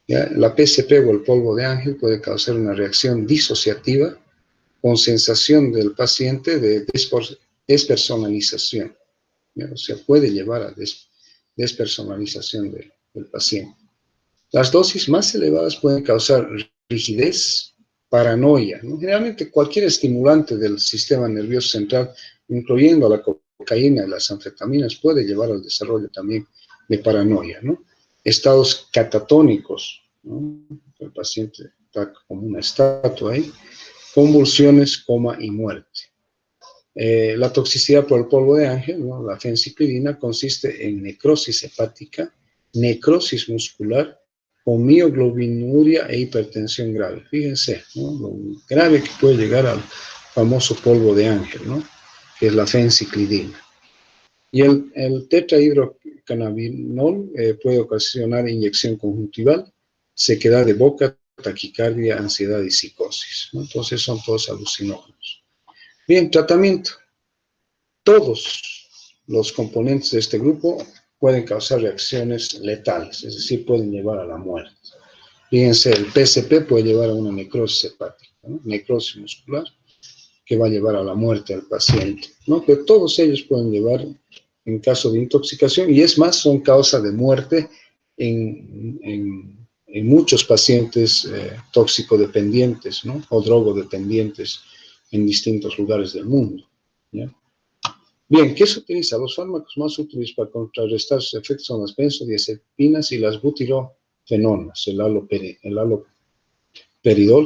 ¿Ya? La PCP o el polvo de ángel puede causar una reacción disociativa con sensación del paciente de despersonalización. ¿Ya? O sea, puede llevar a despersonalización del paciente. Las dosis más elevadas pueden causar rigidez, paranoia, ¿no? Generalmente cualquier estimulante del sistema nervioso central, incluyendo la cocaína y las anfetaminas, puede llevar al desarrollo también de paranoia, ¿no? Estados catatónicos, ¿no? El paciente está como una estatua ahí, convulsiones, coma y muerte. La toxicidad por el polvo de ángel, ¿no? La fenciclidina, consiste en necrosis hepática, necrosis muscular, o mioglobinuria e hipertensión grave. Fíjense, ¿no? Lo grave que puede llegar al famoso polvo de ángel, ¿no? Que es la fenciclidina. Y el tetrahidrocannabinol puede ocasionar inyección conjuntival, sequedad de boca, taquicardia, ansiedad y psicosis, ¿no? Entonces son todos alucinógenos. Bien, tratamiento. Todos los componentes de este grupo pueden causar reacciones letales, es decir, pueden llevar a la muerte. Fíjense, el PCP puede llevar a una necrosis hepática, ¿no? Necrosis muscular, que va a llevar a la muerte al paciente, ¿no? Pero todos ellos pueden llevar, en caso de intoxicación, y es más, son causa de muerte en muchos pacientes tóxicodependientes, ¿no? O drogodependientes en distintos lugares del mundo, ¿ya? Bien, ¿qué se utiliza? Los fármacos más útiles para contrarrestar sus efectos son las benzodiazepinas y las butirofenonas, el haloperidol,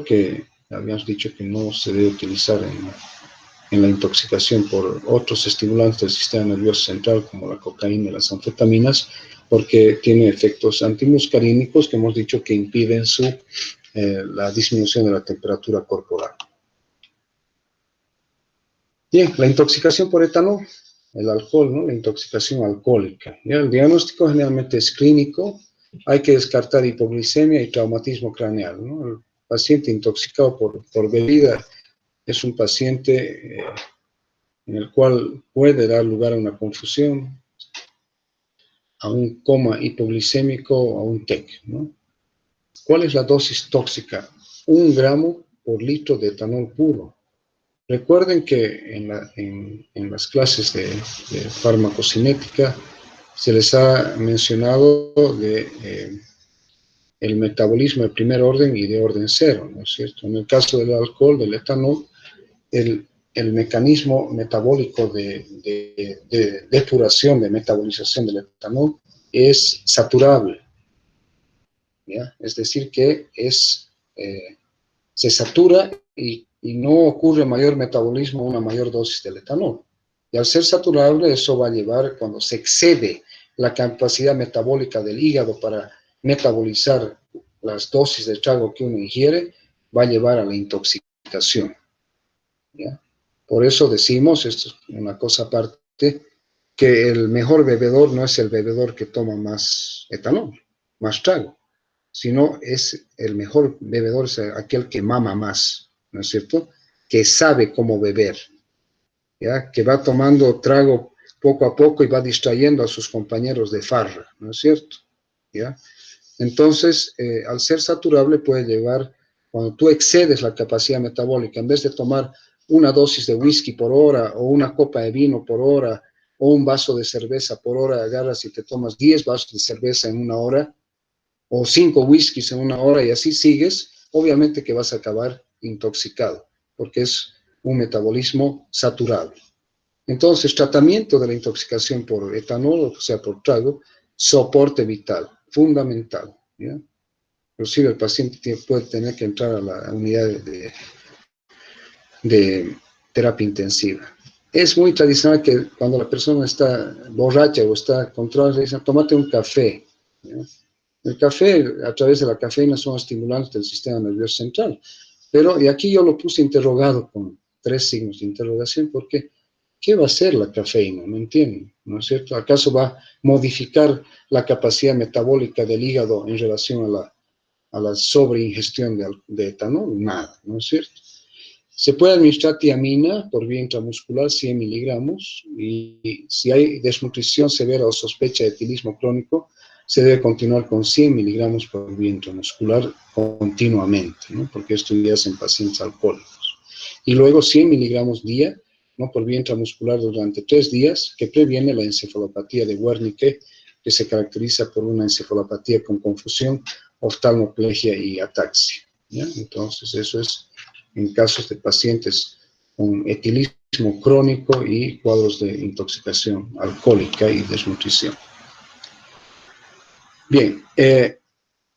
que habíamos dicho que no se debe utilizar en la intoxicación por otros estimulantes del sistema nervioso central, como la cocaína y las anfetaminas, porque tiene efectos antimuscarínicos que hemos dicho que impiden la disminución de la temperatura corporal. Bien, la intoxicación por etanol, el alcohol, ¿no? La intoxicación alcohólica. ¿Ya? El diagnóstico generalmente es clínico, hay que descartar hipoglicemia y traumatismo craneal, ¿no? El paciente intoxicado por bebida es un paciente en el cual puede dar lugar a una confusión, a un coma hipoglicémico o a un TEC, ¿no? ¿Cuál es la dosis tóxica? 1 gramo por litro de etanol puro. Recuerden que en las clases de farmacocinética se les ha mencionado el metabolismo de primer orden y de orden cero, ¿no es cierto? En el caso del alcohol, del etanol, el mecanismo metabólico de depuración, de metabolización del etanol es saturable, ¿ya? Es decir, que se satura y no ocurre mayor metabolismo a una mayor dosis del etanol. Y al ser saturable, eso va a llevar, cuando se excede la capacidad metabólica del hígado para metabolizar las dosis de trago que uno ingiere, va a llevar a la intoxicación, ¿ya? Por eso decimos, esto es una cosa aparte, que el mejor bebedor no es el bebedor que toma más etanol, más trago, sino es el mejor bebedor es aquel que mama más, ¿no es cierto? Que sabe cómo beber, ¿ya? Que va tomando trago poco a poco y va distrayendo a sus compañeros de farra, ¿no es cierto? ¿Ya? Entonces, al ser saturable puede llevar, cuando tú excedes la capacidad metabólica, en vez de tomar una dosis de whisky por hora o una copa de vino por hora o un vaso de cerveza por hora, agarras y te tomas 10 vasos de cerveza en una hora, o 5 whiskies en una hora y así sigues, obviamente que vas a acabar intoxicado, porque es un metabolismo saturado. Entonces, tratamiento de la intoxicación por etanol, o sea, por trago, soporte vital, fundamental, ¿ya? Inclusive el paciente puede tener que entrar a la unidad de terapia intensiva. Es muy tradicional que cuando la persona está borracha o está controlada, le dicen, tómate un café, ¿ya? El café, a través de la cafeína, son estimulantes del sistema nervioso central. Pero, y aquí yo lo puse interrogado con 3 signos de interrogación, porque ¿qué va a hacer la cafeína? ¿Me entienden? ¿No es cierto? ¿Acaso va a modificar la capacidad metabólica del hígado en relación a la sobreingestión de etanol? Nada, ¿no es cierto? Se puede administrar tiamina por vía intramuscular, 100 miligramos, y si hay desnutrición severa o sospecha de etilismo crónico, se debe continuar con 100 miligramos por vía intramuscular continuamente, ¿no? Porque esto ya es en pacientes alcohólicos. Y luego 100 miligramos día, ¿no? Por vía intramuscular durante 3 días, que previene la encefalopatía de Wernicke, que se caracteriza por una encefalopatía con confusión, oftalmoplegia y ataxia, ¿ya? Entonces, eso es en casos de pacientes con etilismo crónico y cuadros de intoxicación alcohólica y desnutrición. Bien,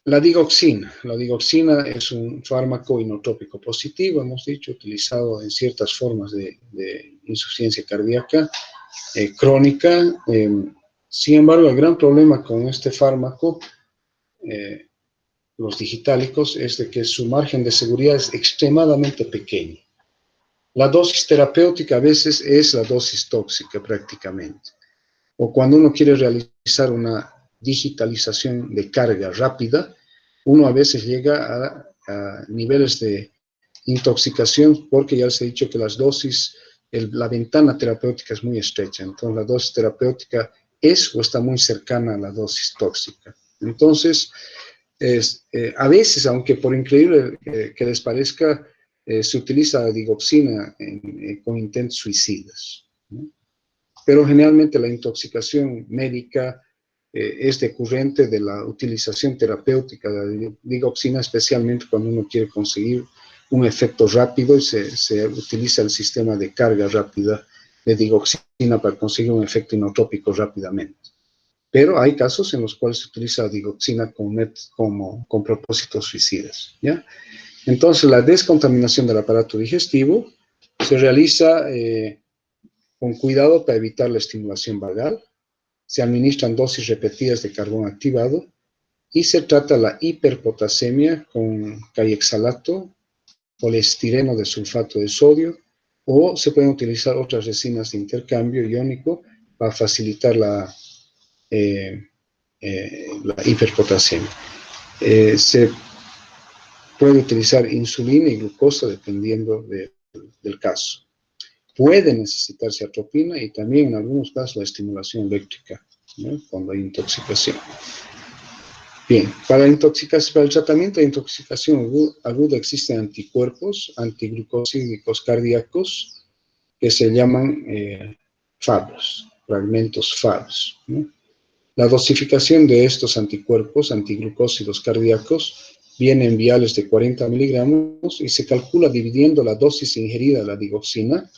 la digoxina. La digoxina es un fármaco inotrópico positivo, hemos dicho, utilizado en ciertas formas de insuficiencia cardíaca crónica. Sin embargo, el gran problema con este fármaco, los digitálicos, es de que su margen de seguridad es extremadamente pequeño. La dosis terapéutica a veces es la dosis tóxica prácticamente. O cuando uno quiere realizar una digitalización de carga rápida, uno a veces llega a niveles de intoxicación porque ya les he dicho que las dosis, la ventana terapéutica es muy estrecha. Entonces la dosis terapéutica es o está muy cercana a la dosis tóxica. Entonces, a veces, aunque por increíble que les parezca, se utiliza la digoxina con intentos suicidas, ¿no? Pero generalmente la intoxicación médica es decurrente de la utilización terapéutica de la digoxina, especialmente cuando uno quiere conseguir un efecto rápido y se utiliza el sistema de carga rápida de digoxina para conseguir un efecto inotrópico rápidamente. Pero hay casos en los cuales se utiliza la digoxina con propósitos suicidas, ¿ya? Entonces, la descontaminación del aparato digestivo se realiza con cuidado para evitar la estimulación vagal. Se administran dosis repetidas de carbón activado y se trata la hiperpotasemia con cayexalato, poliestireno de sulfato de sodio, o se pueden utilizar otras resinas de intercambio iónico para facilitar la hiperpotasemia. Se puede utilizar insulina y glucosa dependiendo del caso. Puede necesitarse atropina y también en algunos casos la estimulación eléctrica, ¿no? Cuando hay intoxicación. Bien, para el tratamiento de intoxicación aguda existen anticuerpos antiglucosídicos cardíacos que se llaman FABs, fragmentos FABs, ¿no? La dosificación de estos anticuerpos antiglucósidos cardíacos viene en viales de 40 miligramos y se calcula dividiendo la dosis ingerida de la digoxina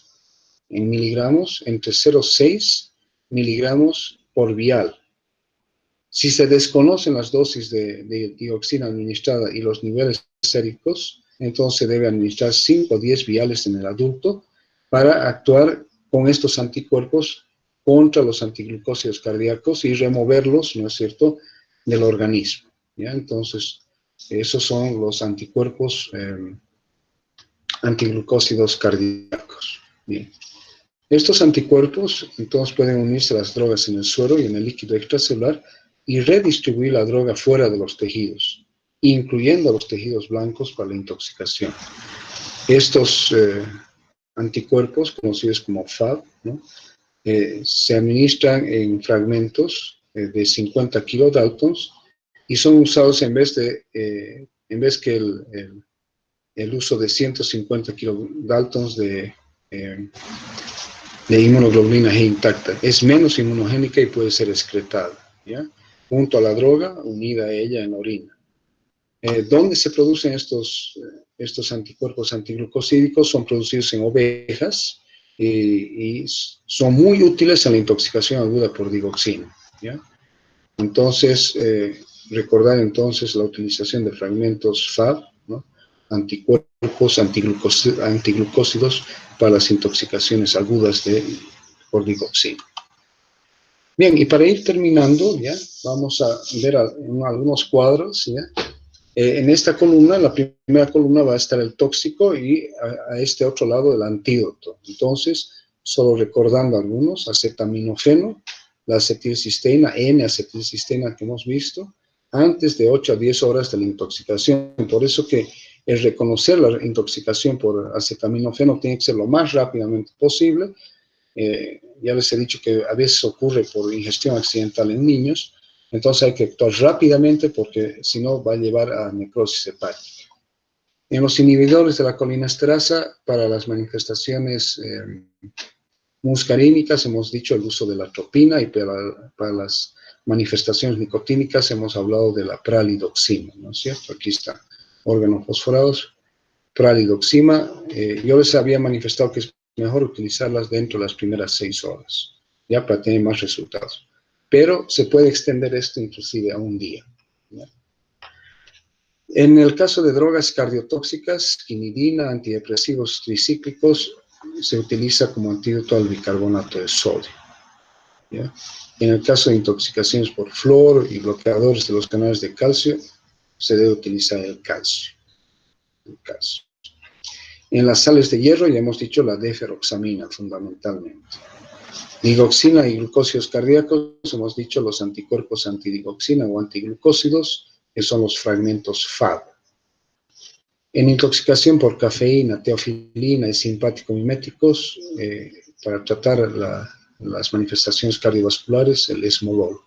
en miligramos entre 0,6 miligramos por vial. Si se desconocen las dosis de dioxina administrada y los niveles séricos, entonces se debe administrar 5 o 10 viales en el adulto para actuar con estos anticuerpos contra los antiglucósidos cardíacos y removerlos, ¿no es cierto?, del organismo, ¿ya? Entonces, esos son los anticuerpos antiglucósidos cardíacos. Bien. Estos anticuerpos, entonces, pueden unirse a las drogas en el suero y en el líquido extracelular y redistribuir la droga fuera de los tejidos, incluyendo a los tejidos blancos para la intoxicación. Estos anticuerpos, conocidos como FAB, ¿no?, se administran en fragmentos de 50 kilodaltons y son usados en vez que el uso de 150 kilodaltons de inmunoglobulina G intacta. Es menos inmunogénica y puede ser excretada, ¿ya?, junto a la droga unida a ella en la orina. ¿Dónde se producen estos anticuerpos antiglucosídicos? Son producidos en ovejas y son muy útiles en la intoxicación aguda por digoxina, ¿ya? Entonces, recordar entonces la utilización de fragmentos FAB, ¿no?, anticuerpos antiglucósidos para las intoxicaciones agudas por digoxina. Bien, y para ir terminando, ya, vamos a ver algunos cuadros, ya. En esta columna, la primera columna va a estar el tóxico y a este otro lado el antídoto. Entonces, solo recordando algunos, acetaminofeno, la acetilcisteína, N-acetilcisteína que hemos visto, antes de 8 a 10 horas de la intoxicación. Por eso que el reconocer la intoxicación por acetaminofeno tiene que ser lo más rápidamente posible. Ya les he dicho que a veces ocurre por ingestión accidental en niños, entonces hay que actuar rápidamente porque si no va a llevar a necrosis hepática. En los inhibidores de la colinesterasa, para las manifestaciones muscarínicas, hemos dicho el uso de la atropina, y para las manifestaciones nicotínicas hemos hablado de la pralidoxima, ¿no es cierto? Aquí están órganos fosforados, pralidoxima. Yo les había manifestado que es mejor utilizarlas dentro de las primeras 6 horas, ya para tener más resultados. Pero se puede extender esto inclusive a un día, ¿ya? En el caso de drogas cardiotóxicas, quinidina, antidepresivos tricíclicos, se utiliza como antídoto al bicarbonato de sodio, ¿ya? En el caso de intoxicaciones por flúor y bloqueadores de los canales de calcio, se debe utilizar el calcio. En las sales de hierro ya hemos dicho la deferoxamina fundamentalmente. Digoxina y glucósidos cardíacos, hemos dicho los anticuerpos antidigoxina o antiglucósidos, que son los fragmentos FAD. En intoxicación por cafeína, teofilina y simpático-miméticos, para tratar las manifestaciones cardiovasculares, el esmolol.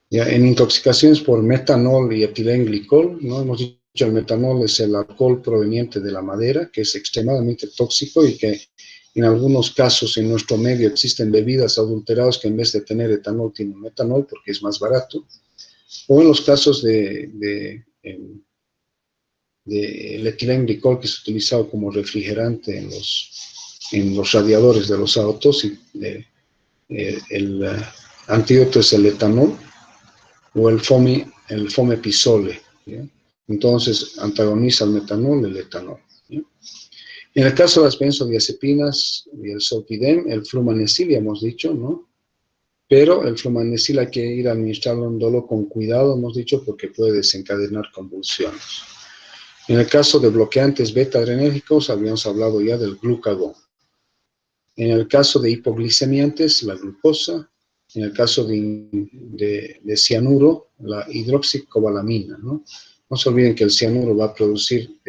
Ya, en intoxicaciones por metanol y etilenglicol, ¿no? Hemos dicho el metanol es el alcohol proveniente de la madera, que es extremadamente tóxico y que en algunos casos en nuestro medio existen bebidas adulteradas que en vez de tener etanol tienen metanol porque es más barato. O en los casos de el etilenglicol, que es utilizado como refrigerante en los radiadores de los autos, y el antídoto es el etanol o el fomepisole, ¿ya? Entonces antagoniza el metanol, el etanol, ¿ya? En el caso de las benzodiazepinas y el zolpidem, el flumanesil, ya hemos dicho, ¿no? Pero el flumanesil hay que ir a administrándolo con cuidado, hemos dicho, porque puede desencadenar convulsiones. En el caso de bloqueantes beta-adrenérgicos, habíamos hablado ya del glucagón. En el caso de hipoglicemiantes, la glucosa. En el caso de cianuro, la hidroxicobalamina, ¿no? No se olviden que el cianuro va a producir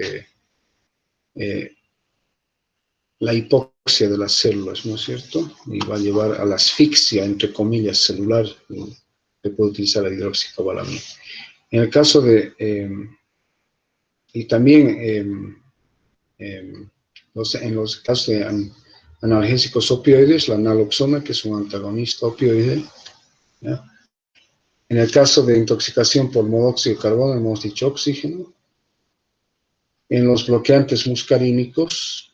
la hipoxia de las células, ¿no es cierto? Y va a llevar a la asfixia, entre comillas, celular, que puede utilizar la hidroxicobalamina. En el caso de... y también en los casos de analgésicos opioides, la naloxona, que es un antagonista opioide, ¿ya? En el caso de intoxicación por monóxido de carbono, hemos dicho oxígeno. En los bloqueantes muscarínicos,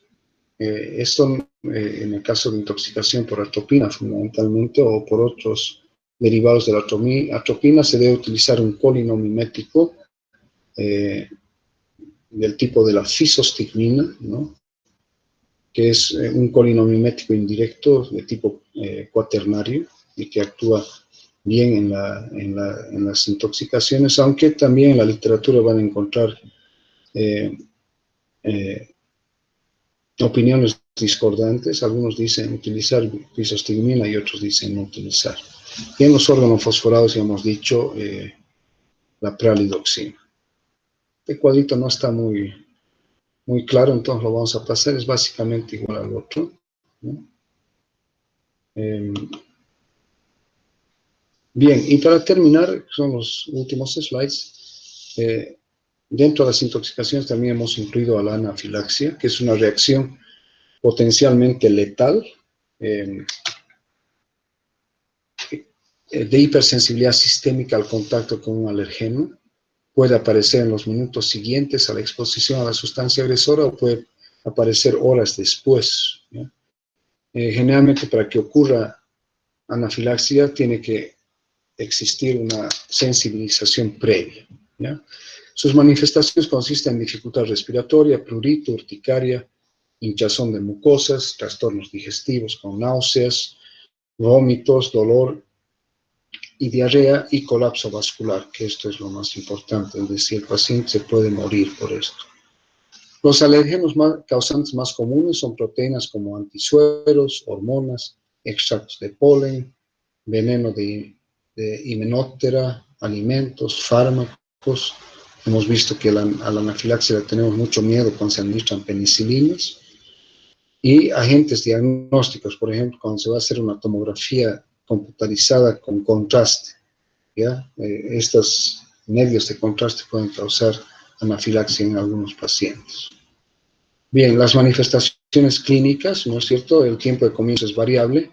en el caso de intoxicación por atropina fundamentalmente, o por otros derivados de la atropina, se debe utilizar un colinomimético del tipo de la fisostigmina, ¿no? Que es un colinomimético indirecto de tipo cuaternario y que actúa bien en las intoxicaciones, aunque también en la literatura van a encontrar opiniones discordantes. Algunos dicen utilizar fisostigmina y otros dicen no utilizar. Y en los órganos fosforados ya hemos dicho la pralidoxina. Este cuadrito no está muy claro, entonces lo vamos a pasar. Es básicamente igual al otro, ¿no? Bien, y para terminar, son los últimos slides. Dentro de las intoxicaciones también hemos incluido a la anafilaxia, que es una reacción potencialmente letal de hipersensibilidad sistémica al contacto con un alergeno. Puede aparecer en los minutos siguientes a la exposición a la sustancia agresora o puede aparecer horas después, ¿ya? Generalmente para que ocurra anafilaxia tiene que existir una sensibilización previa, ¿ya? Sus manifestaciones consisten en dificultad respiratoria, prurito, urticaria, hinchazón de mucosas, trastornos digestivos con náuseas, vómitos, dolor y diarrea y colapso vascular, que esto es lo más importante, es decir, el paciente se puede morir por esto. Los alérgenos causantes más comunes son proteínas como antisueros, hormonas, extractos de polen, veneno de himenóptera, alimentos, fármacos. Hemos visto que a la anafilaxia le tenemos mucho miedo cuando se administran penicilinas. Y agentes diagnósticos, por ejemplo, cuando se va a hacer una tomografía computarizada con contraste, ¿ya? Estos medios de contraste pueden causar anafilaxia en algunos pacientes. Bien, las manifestaciones clínicas, ¿no es cierto? El tiempo de comienzo es variable,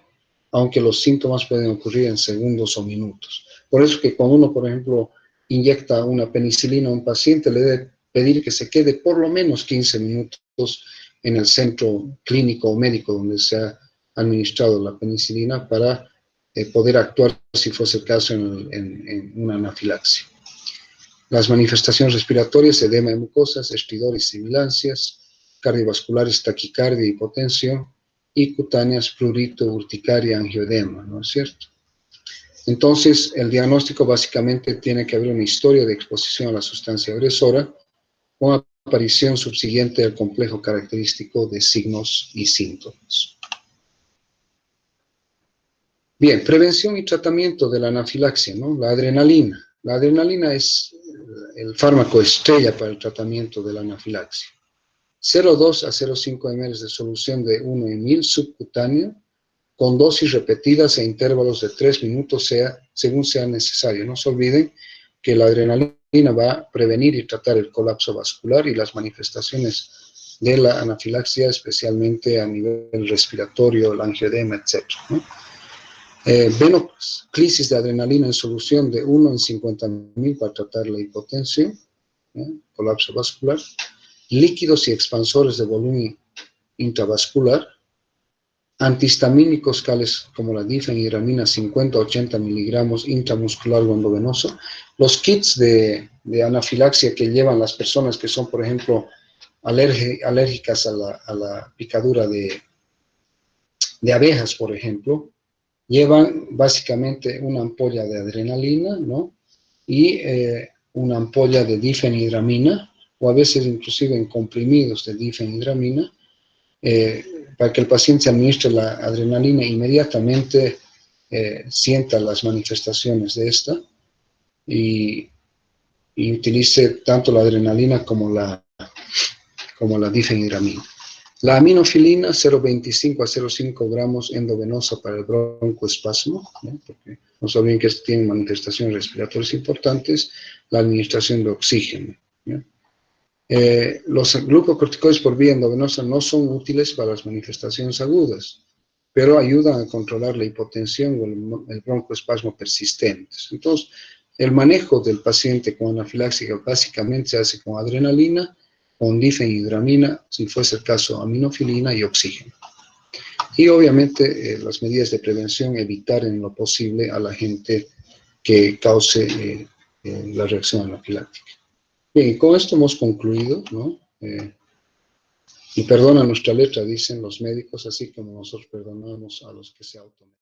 aunque los síntomas pueden ocurrir en segundos o minutos. Por eso que cuando uno, por ejemplo, inyecta una penicilina a un paciente, le debe pedir que se quede por lo menos 15 minutos en el centro clínico o médico donde se ha administrado la penicilina para poder actuar, si fuese el caso, en una anafilaxia. Las manifestaciones respiratorias, edema de mucosas, estridores, sibilancias, cardiovasculares, taquicardia, hipotensión, y cutáneas, prurito, urticaria, angioedema, ¿no es cierto? Entonces, el diagnóstico básicamente tiene que haber una historia de exposición a la sustancia agresora con aparición subsiguiente del complejo característico de signos y síntomas. Bien, prevención y tratamiento de la anafilaxia, ¿no? La adrenalina. La adrenalina es el fármaco estrella para el tratamiento de la anafilaxia. 0,2 a 0,5 ml de solución de 1 en 1000 subcutáneo, con dosis repetidas e intervalos de 3 minutos según sea necesario. No se olviden que la adrenalina va a prevenir y tratar el colapso vascular y las manifestaciones de la anafilaxia, especialmente a nivel respiratorio, el angioedema, etc., ¿no? Venoclisis de adrenalina en solución de 1 en 50.000 para tratar la hipotensión, colapso vascular. Líquidos y expansores de volumen intravascular, antihistamínicos tales como la difenhidramina 50 a 80 miligramos intramuscular o endovenoso, los kits de anafilaxia que llevan las personas que son, por ejemplo, alérgicas a la picadura de abejas, por ejemplo, llevan básicamente una ampolla de adrenalina, ¿no? Y una ampolla de difenhidramina, o a veces inclusive en comprimidos de difenhidramina, para que el paciente administre la adrenalina inmediatamente sienta las manifestaciones de esta y utilice tanto la adrenalina como la difenhidramina. La aminofilina, 0,25 a 0,5 gramos endovenosa para el broncoespasmo, ¿no? Porque no saben que tienen manifestaciones respiratorias importantes, la administración de oxígeno, ¿no? Los glucocorticoides por vía endovenosa no son útiles para las manifestaciones agudas, pero ayudan a controlar la hipotensión o el broncoespasmo persistentes. Entonces, el manejo del paciente con anafilaxia básicamente se hace con adrenalina, con difenhidramina, si fuese el caso, aminofilina y oxígeno. Y obviamente las medidas de prevención, evitar en lo posible a la gente que cause la reacción anafiláctica. Bien, con esto hemos concluido, ¿no? Y perdona nuestra letra, dicen los médicos, así como nosotros perdonamos a los que se automedican.